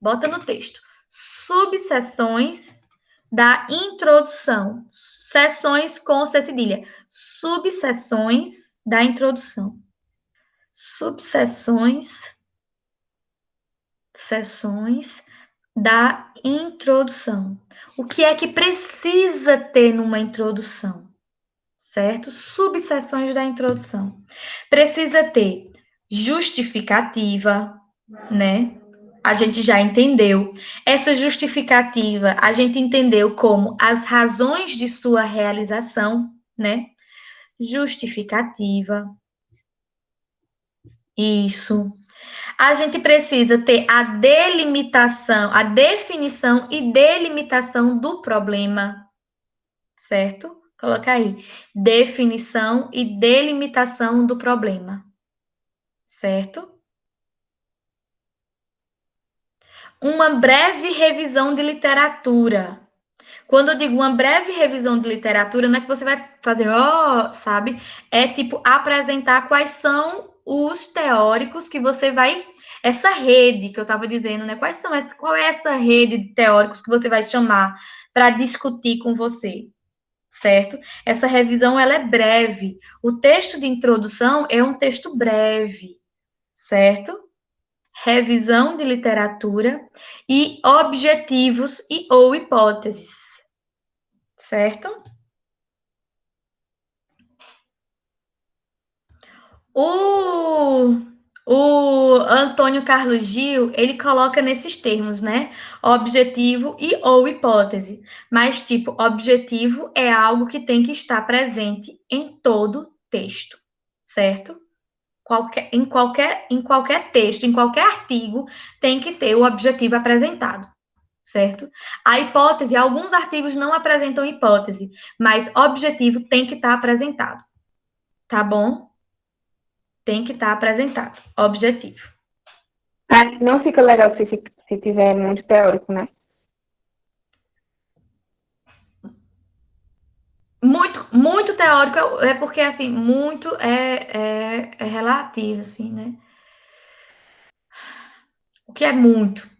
Bota no texto. Subseções da introdução. Seções com C cedilha. Subseções da introdução. Subseções sessões da introdução. O que é que precisa ter numa introdução? Certo? Subseções da introdução. Precisa ter justificativa, né? A gente já entendeu. Essa justificativa, a gente entendeu como as razões de sua realização, né? Justificativa. Isso. A gente precisa ter a delimitação, a definição e delimitação do problema, certo? Coloca aí, definição e delimitação do problema, certo? Uma breve revisão de literatura. Quando eu digo uma breve revisão de literatura, não é que você vai fazer, sabe? É tipo apresentar quais são os teóricos que você vai. Essa rede que eu estava dizendo, né? Qual é essa rede de teóricos que você vai chamar para discutir com você? Certo? Essa revisão ela é breve. O texto de introdução é um texto breve, certo? Revisão de literatura e objetivos e ou hipóteses, certo? O Antônio Carlos Gil, ele coloca nesses termos, né? Objetivo e ou hipótese. Mas, tipo, objetivo é algo que tem que estar presente em todo texto, certo? Em qualquer texto, em qualquer artigo, tem que ter o objetivo apresentado, certo? A hipótese, alguns artigos não apresentam hipótese, mas objetivo tem que estar apresentado, tá bom? Tem que estar apresentado, objetivo. Não fica legal se tiver muito teórico, né? Muito teórico é porque, assim, muito é relativo, assim, né? O que é muito?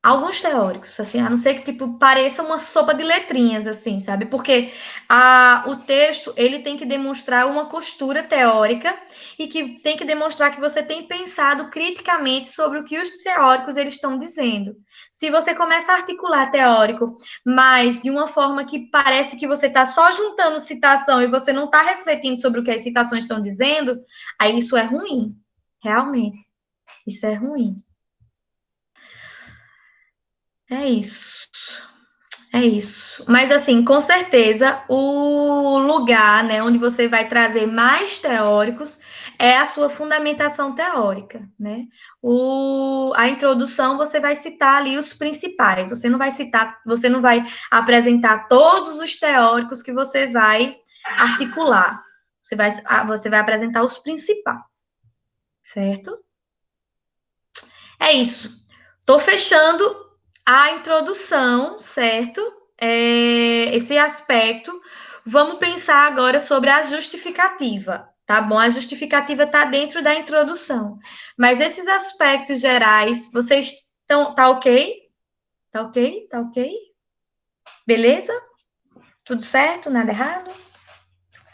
Alguns teóricos, assim, a não ser que, tipo, pareça uma sopa de letrinhas, assim, sabe? Porque o texto, ele tem que demonstrar uma costura teórica e que tem que demonstrar que você tem pensado criticamente sobre o que os teóricos eles estão dizendo. Se você começa a articular teórico, mas de uma forma que parece que você está só juntando citação e você não está refletindo sobre o que as citações estão dizendo, aí isso é ruim, realmente. Isso é ruim. É isso. É isso. Mas, assim, com certeza, o lugar, né, onde você vai trazer mais teóricos é a sua fundamentação teórica, né? A introdução, você vai citar ali os principais. Você não vai apresentar todos os teóricos que você vai articular. Você vai apresentar os principais, certo? É isso. Estou fechando a introdução, certo? Esse aspecto. Vamos pensar agora sobre a justificativa, tá bom? A justificativa está dentro da introdução. Mas esses aspectos gerais, vocês estão. Tá ok? Tá ok? Tá ok? Beleza? Tudo certo? Nada errado?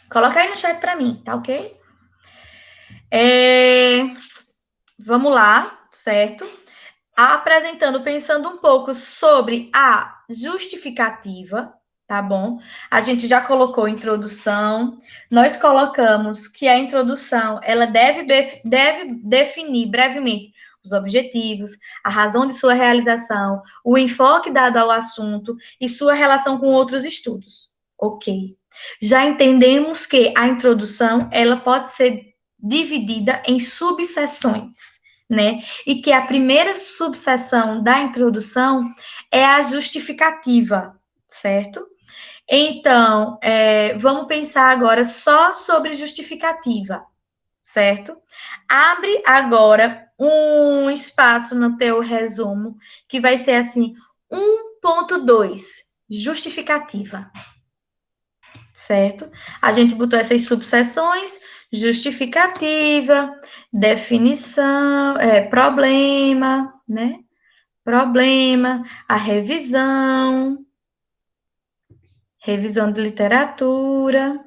Coloca aí no chat para mim, tá ok? Vamos lá, certo? Apresentando, pensando um pouco sobre a justificativa, tá bom? A gente já colocou a introdução, nós colocamos que a introdução, ela deve definir brevemente os objetivos, a razão de sua realização, o enfoque dado ao assunto e sua relação com outros estudos. Ok. Já entendemos que a introdução, ela pode ser dividida em subseções, né? E que a primeira subseção da introdução é a justificativa, certo? Então, vamos pensar agora só sobre justificativa, certo? Abre agora um espaço no teu resumo, que vai ser assim, 1.2, justificativa, certo? A gente botou essas subseções, justificativa, definição, problema, né? Problema, a revisão de literatura,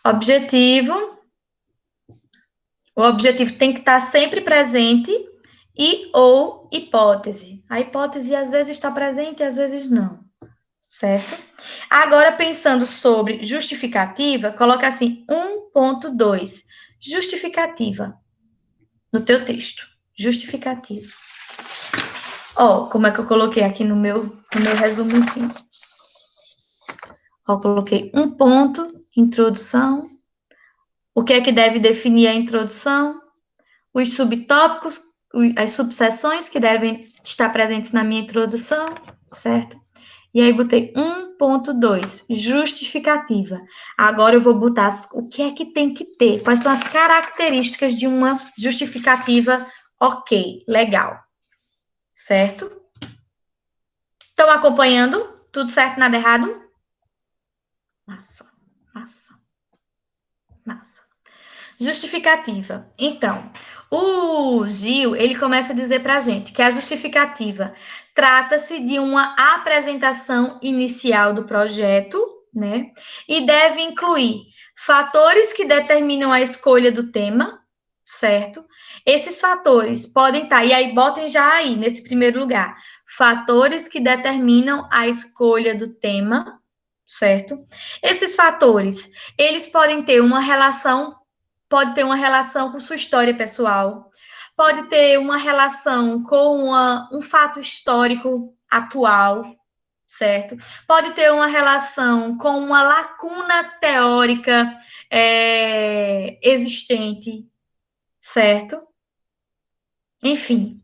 objetivo, O objetivo tem que estar sempre presente e ou hipótese. A hipótese às vezes está presente e às vezes não, certo? Agora, pensando sobre justificativa, coloca assim, 1.2, justificativa, no teu texto. Justificativa. Ó, como é que eu coloquei aqui no meu resumozinho. Ó, coloquei um ponto, introdução. O que é que deve definir a introdução? Os subtópicos, as subseções que devem estar presentes na minha introdução, certo? E aí botei 1.2, justificativa. Agora eu vou botar o que é que tem que ter, quais são as características de uma justificativa ok, legal, certo? Estão acompanhando? Tudo certo, nada errado? Massa, massa, massa. Justificativa. Então, o Gil, ele começa a dizer para a gente que a justificativa trata-se de uma apresentação inicial do projeto, né? E deve incluir fatores que determinam a escolha do tema, certo? Esses fatores podem estar, e aí botem já aí, nesse primeiro lugar, fatores que determinam a escolha do tema, certo? Esses fatores, eles podem ter uma relação, pode ter uma relação com sua história pessoal, pode ter uma relação com um fato histórico atual, certo? Pode ter uma relação com uma lacuna teórica existente, certo? Enfim,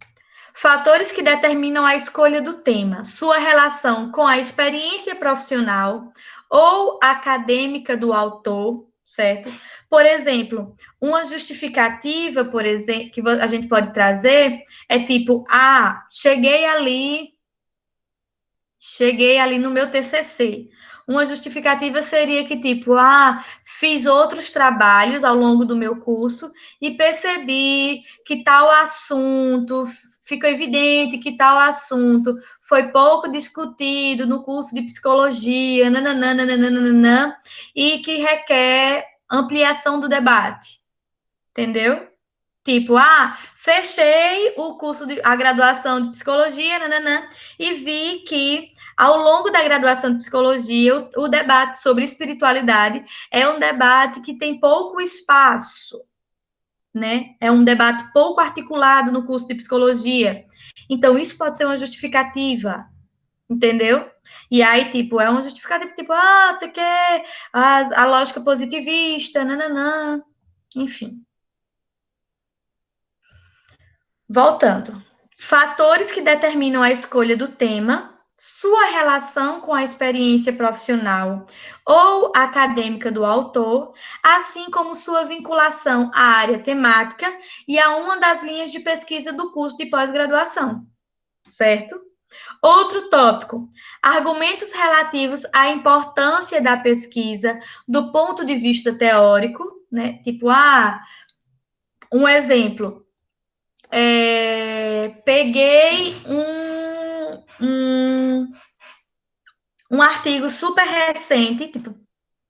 fatores que determinam a escolha do tema, sua relação com a experiência profissional ou acadêmica do autor, certo? Por exemplo, uma justificativa, por exemplo, que a gente pode trazer é tipo, cheguei ali no meu TCC. Uma justificativa seria que, tipo, fiz outros trabalhos ao longo do meu curso e percebi que tal assunto, ficou evidente que tal assunto foi pouco discutido no curso de psicologia, nananana, e que requer ampliação do debate. Entendeu? Tipo, fechei o curso a graduação de psicologia, e vi que ao longo da graduação de psicologia, o debate sobre espiritualidade é um debate que tem pouco espaço, né? É um debate pouco articulado no curso de psicologia. Então, isso pode ser uma justificativa, entendeu? E aí, tipo, é uma justificativa, tipo, você quer a lógica positivista, enfim. Voltando. Fatores que determinam a escolha do tema, sua relação com a experiência profissional ou acadêmica do autor, assim como sua vinculação à área temática e a uma das linhas de pesquisa do curso de pós-graduação, certo? Outro tópico, argumentos relativos à importância da pesquisa do ponto de vista teórico, né? Tipo, um exemplo, peguei um artigo super recente, tipo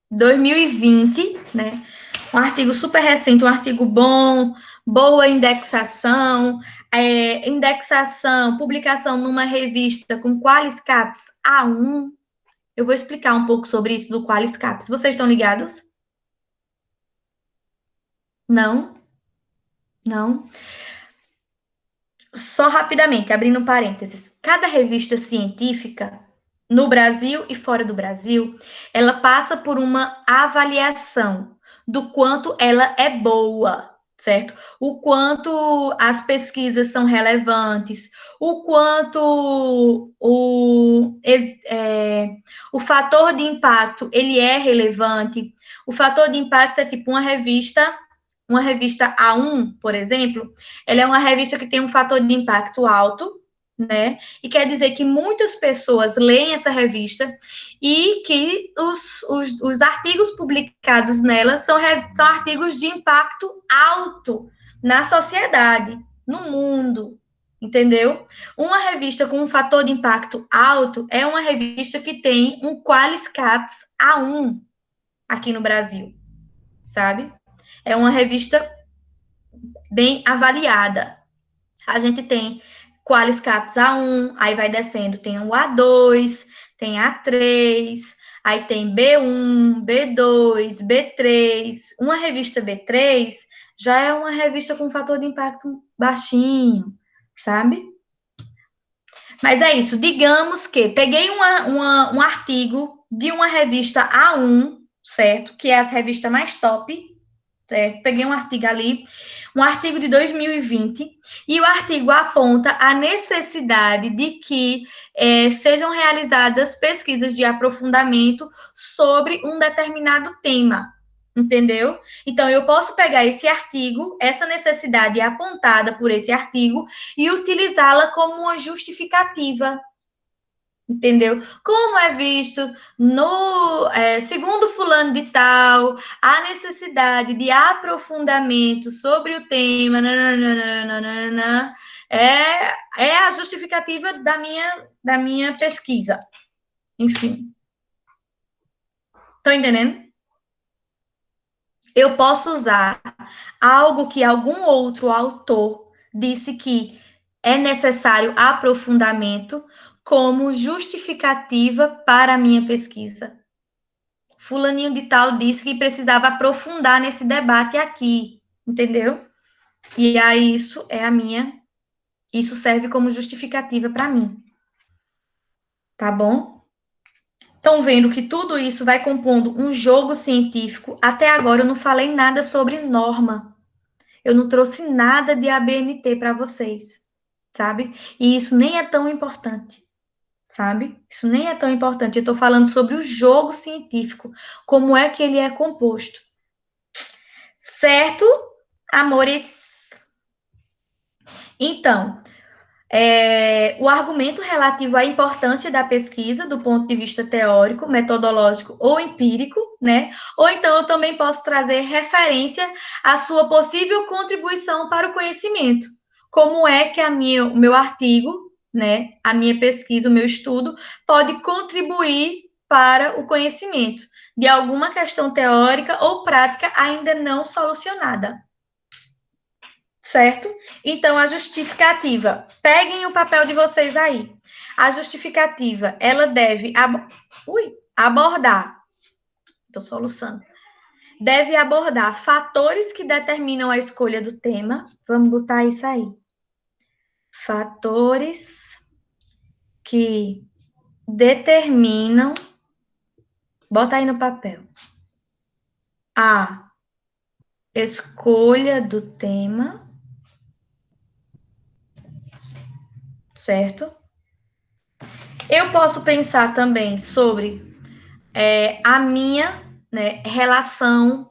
2020, né? Um artigo super recente, um artigo bom, boa indexação, publicação numa revista com Qualiscaps A1. Eu vou explicar um pouco sobre isso do Qualiscaps. Vocês estão ligados? Não? Não? Só rapidamente, abrindo parênteses, cada revista científica, no Brasil e fora do Brasil, ela passa por uma avaliação do quanto ela é boa, certo? O quanto as pesquisas são relevantes, o quanto o fator de impacto, ele é relevante. O fator de impacto é tipo uma revista A1, por exemplo, ela é uma revista que tem um fator de impacto alto, né? E quer dizer que muitas pessoas leem essa revista e que os artigos publicados nela são artigos de impacto alto na sociedade, no mundo, entendeu? Uma revista com um fator de impacto alto é uma revista que tem um Qualiscaps A1 aqui no Brasil, sabe? É uma revista bem avaliada. A gente tem Qualiscaps A1, aí vai descendo, tem o A2, tem A3, aí tem B1, B2, B3. Uma revista B3 já é uma revista com fator de impacto baixinho, sabe? Mas é isso, digamos que peguei um artigo de uma revista A1, certo? Que é a revista mais top, certo? Peguei um artigo ali, um artigo de 2020, e o artigo aponta a necessidade de que sejam realizadas pesquisas de aprofundamento sobre um determinado tema, entendeu? Então, eu posso pegar esse artigo, essa necessidade apontada por esse artigo, e utilizá-la como uma justificativa, entendeu? Como é visto no segundo fulano de tal, a necessidade de aprofundamento sobre o tema, nananana, é a justificativa da minha pesquisa. Enfim. Estão entendendo? Eu posso usar algo que algum outro autor disse que é necessário aprofundamento como justificativa para a minha pesquisa. Fulaninho de tal disse que precisava aprofundar nesse debate aqui, entendeu? E aí isso serve como justificativa para mim. Tá bom? Estão vendo que tudo isso vai compondo um jogo científico. Até agora eu não falei nada sobre norma. Eu não trouxe nada de ABNT para vocês, sabe? E isso nem é tão importante, sabe? Isso nem é tão importante. Eu estou falando sobre o jogo científico, como é que ele é composto. Certo, amores? Então, o argumento relativo à importância da pesquisa do ponto de vista teórico, metodológico ou empírico, né? Ou então eu também posso trazer referência à sua possível contribuição para o conhecimento. Como é que o meu artigo, né, a minha pesquisa, o meu estudo, pode contribuir para o conhecimento de alguma questão teórica ou prática ainda não solucionada. Certo? Então, a justificativa. Peguem o papel de vocês aí. A justificativa, ela deve abordar. Estou soluçando. Deve abordar fatores que determinam a escolha do tema. Vamos botar isso aí. Fatores que determinam. Bota aí no papel. A escolha do tema. Certo? Eu posso pensar também sobre a minha, né, relação,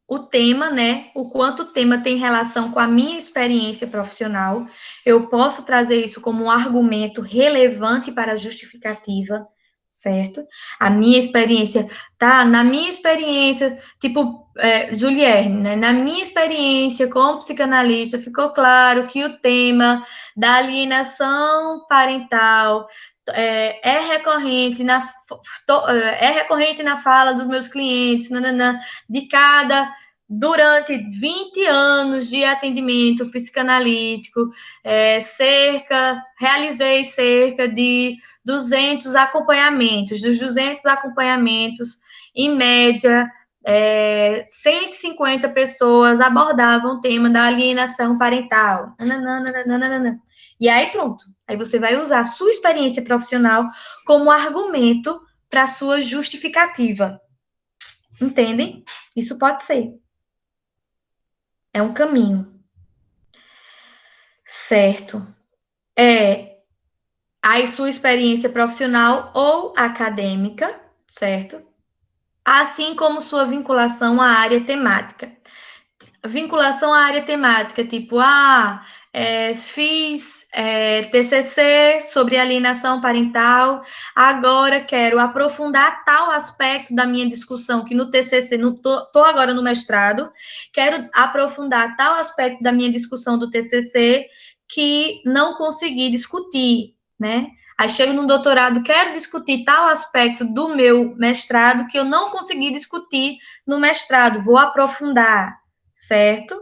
o tema, né, o quanto o tema tem relação com a minha experiência profissional. Eu posso trazer isso como um argumento relevante para a justificativa, certo? A minha experiência, tá? Na minha experiência, tipo, Julierne, né? Na minha experiência como psicanalista, ficou claro que o tema da alienação parental é recorrente na fala dos meus clientes, durante 20 anos de atendimento psicanalítico, realizei cerca de 200 acompanhamentos. Dos 200 acompanhamentos, em média, 150 pessoas abordavam o tema da alienação parental. E aí, pronto. Aí você vai usar a sua experiência profissional como argumento para a sua justificativa. Entendem? Isso pode ser. É um caminho. Certo. A sua experiência profissional ou acadêmica, certo? Assim como sua vinculação à área temática. Vinculação à área temática, tipo, fiz TCC sobre alienação parental, agora quero aprofundar tal aspecto da minha discussão, que no TCC, tô agora no mestrado, quero aprofundar tal aspecto da minha discussão do TCC que não consegui discutir, né? Aí chego no doutorado, quero discutir tal aspecto do meu mestrado que eu não consegui discutir no mestrado, vou aprofundar, certo?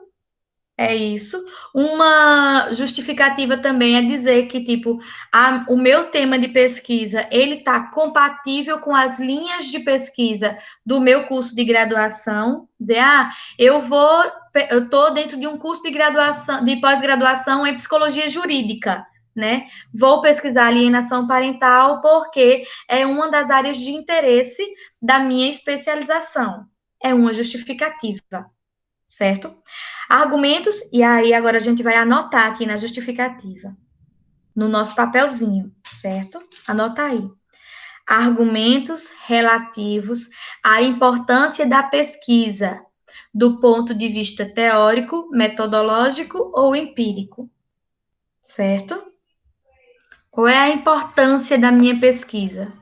É isso. Uma justificativa também é dizer que, tipo, o meu tema de pesquisa, ele está compatível com as linhas de pesquisa do meu curso de graduação. Dizer, eu estou dentro de um curso de graduação, de pós-graduação em psicologia jurídica, né? Vou pesquisar alienação parental porque é uma das áreas de interesse da minha especialização. É uma justificativa, certo? Argumentos, e aí agora a gente vai anotar aqui na justificativa, no nosso papelzinho, certo? Anota aí. Argumentos relativos à importância da pesquisa, do ponto de vista teórico, metodológico ou empírico, certo? Qual é a importância da minha pesquisa?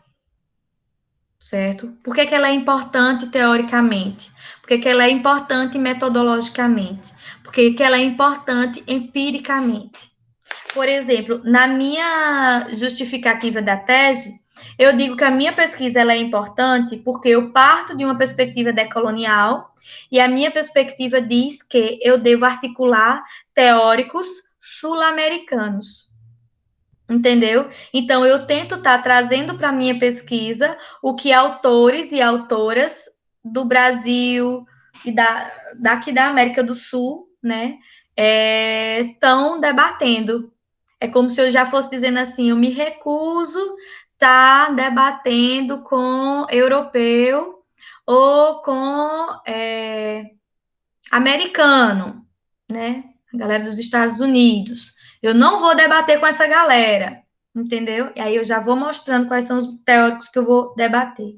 Certo? Por que ela é importante teoricamente? Por que ela é importante metodologicamente? Por que ela é importante empiricamente? Por exemplo, na minha justificativa da tese, eu digo que a minha pesquisa ela é importante porque eu parto de uma perspectiva decolonial e a minha perspectiva diz que eu devo articular teóricos sul-americanos. Entendeu? Então, eu tento estar trazendo para a minha pesquisa o que autores e autoras do Brasil e daqui da América do Sul, né, estão debatendo. É como se eu já fosse dizendo assim, eu me recuso estar debatendo com europeu ou com americano, né? A galera dos Estados Unidos. Eu não vou debater com essa galera, entendeu? E aí eu já vou mostrando quais são os teóricos que eu vou debater,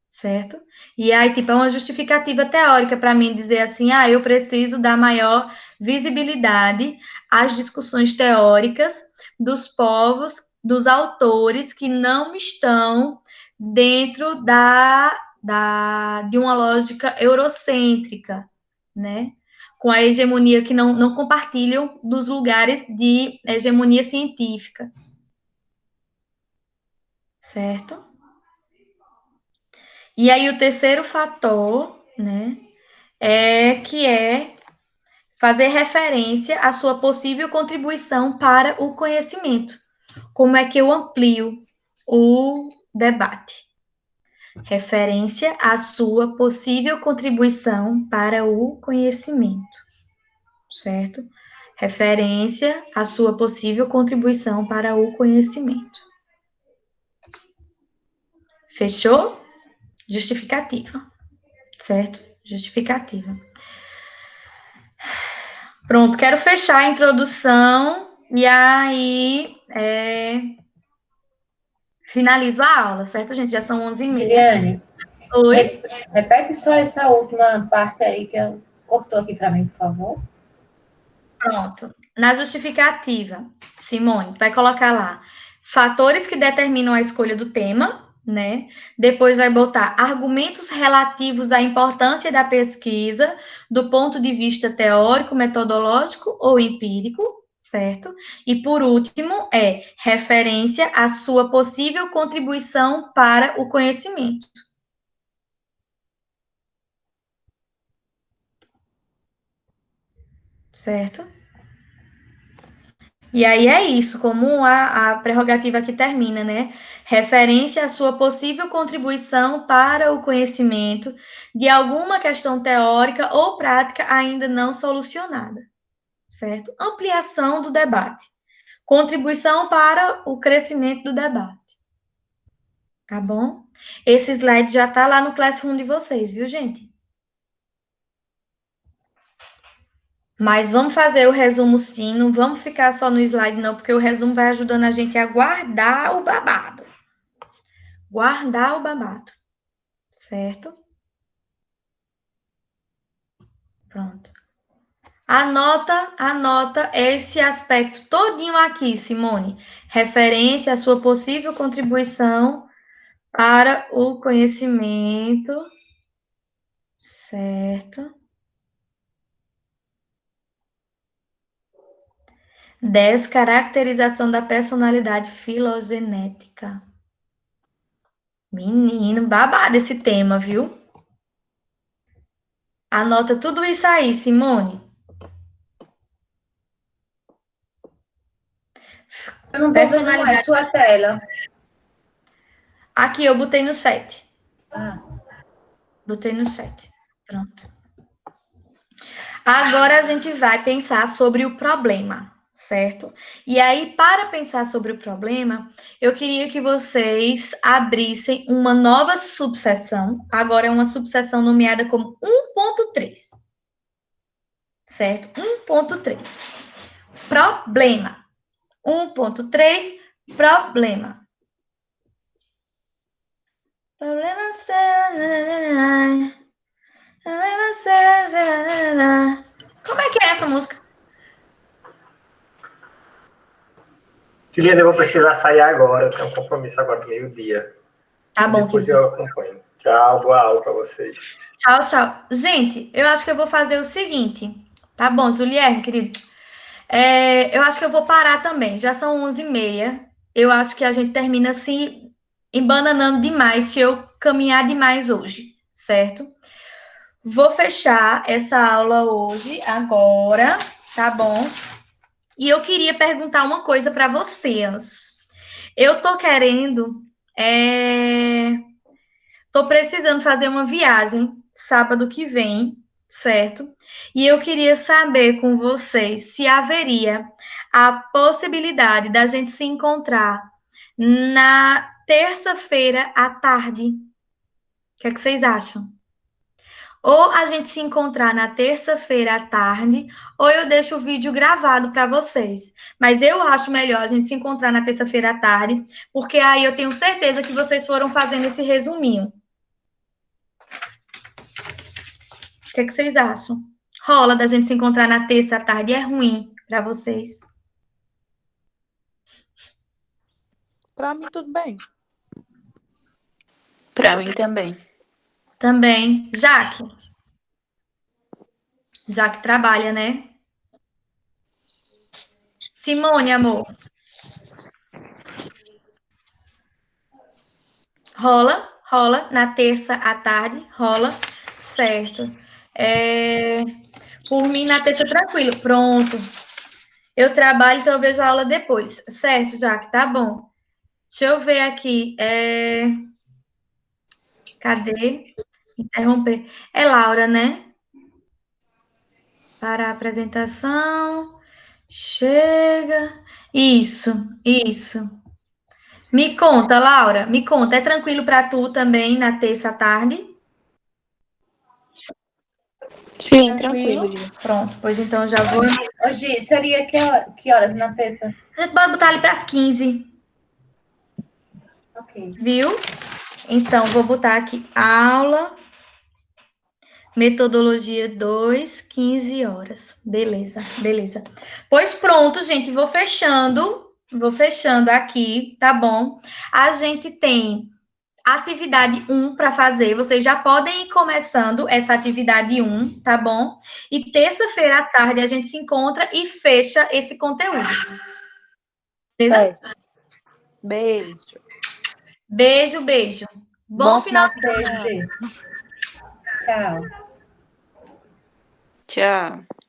certo? E aí, tipo, é uma justificativa teórica para mim dizer assim, eu preciso dar maior visibilidade às discussões teóricas dos povos, dos autores que não estão dentro de uma lógica eurocêntrica, né? Com a hegemonia que não compartilham dos lugares de hegemonia científica. Certo? E aí o terceiro fator, né, é fazer referência à sua possível contribuição para o conhecimento. Como é que eu amplio o debate? Referência à sua possível contribuição para o conhecimento, certo? Referência à sua possível contribuição para o conhecimento. Fechou? Justificativa, certo? Justificativa. Pronto, quero fechar a introdução e aí finalizo a aula, certo, gente? Já são 11h30. Liliane, Oi? repete só essa última parte aí que cortou aqui para mim, por favor. Pronto. Na justificativa, Simone, vai colocar lá fatores que determinam a escolha do tema, né? Depois vai botar argumentos relativos à importância da pesquisa do ponto de vista teórico, metodológico ou empírico, certo? E por último, referência à sua possível contribuição para o conhecimento. Certo? E aí é isso, como a prerrogativa aqui termina, né? Referência à sua possível contribuição para o conhecimento de alguma questão teórica ou prática ainda não solucionada, certo? Ampliação do debate. Contribuição para o crescimento do debate. Tá bom? Esse slide já tá lá no Classroom de vocês, viu, gente? Mas vamos fazer o resumo sim, não vamos ficar só no slide não, porque o resumo vai ajudando a gente a guardar o babado. Guardar o babado, certo? Pronto. Anota esse aspecto todinho aqui, Simone. Referência à sua possível contribuição para o conhecimento, certo? Descaracterização da personalidade filogenética. Menino, babado esse tema, viu? Anota tudo isso aí, Simone. Eu não tô vendo mais Personalidade. sua tela. Aqui, eu botei no chat. Ah, Botei no chat. Pronto. Agora a gente vai pensar sobre o problema, certo? E aí, para pensar sobre o problema, eu queria que vocês abrissem uma nova subseção. Agora é uma subseção nomeada como 1.3. Certo? 1.3. Problema. 1.3, problema. Problema seu. Como é que é essa música? Juliana, eu vou precisar sair agora. Eu tenho um compromisso agora do meio-dia. Tá bom, Depois querido. eu acompanho. Tchau, boa aula para vocês. Tchau, tchau. Gente, eu acho que eu vou fazer o seguinte. Tá bom, Julierne, querido. Eu acho que eu vou parar também. Já são 11h30. Eu acho que a gente termina se embananando demais se eu caminhar demais hoje, certo? Vou fechar essa aula hoje, agora, tá bom? E eu queria perguntar uma coisa para vocês. Eu tô querendo, tô precisando fazer uma viagem sábado que vem, certo? E eu queria saber com vocês se haveria a possibilidade da gente se encontrar na terça-feira à tarde. O que é que vocês acham? Ou a gente se encontrar na terça-feira à tarde, ou eu deixo o vídeo gravado para vocês. Mas eu acho melhor a gente se encontrar na terça-feira à tarde, porque aí eu tenho certeza que vocês foram fazendo esse resuminho. O que é que vocês acham? Rola da gente se encontrar na terça à tarde? É ruim para vocês? Pra mim, tudo bem. Pra mim também. Também. Jaque. Jaque trabalha, né? Simone, amor. Rola. Na terça à tarde, rola. Certo. Por mim, na terça, tranquilo. Pronto. Eu trabalho, então eu vejo a aula depois. Certo, Jaque, tá bom. Deixa eu ver aqui. Cadê? Interromper. É Laura, né? Para a apresentação. Chega. Isso. Me conta, Laura, me conta. É tranquilo para tu também na terça à tarde? Sim, tranquilo, Gi. Pronto, pois então já vou. hoje seria que horas na terça? A gente pode botar ali para as 15, Ok. viu? Então, vou botar aqui aula, metodologia 2, 15 horas. Beleza. Pois pronto, gente, vou fechando aqui, tá bom? A gente tem atividade 1 para fazer. Vocês já podem ir começando essa atividade 1, tá bom? E terça-feira à tarde a gente se encontra e fecha esse conteúdo. Beleza? Certo. Beijo. Beijo. Bom final de semana. Beijo. Tchau. Tchau.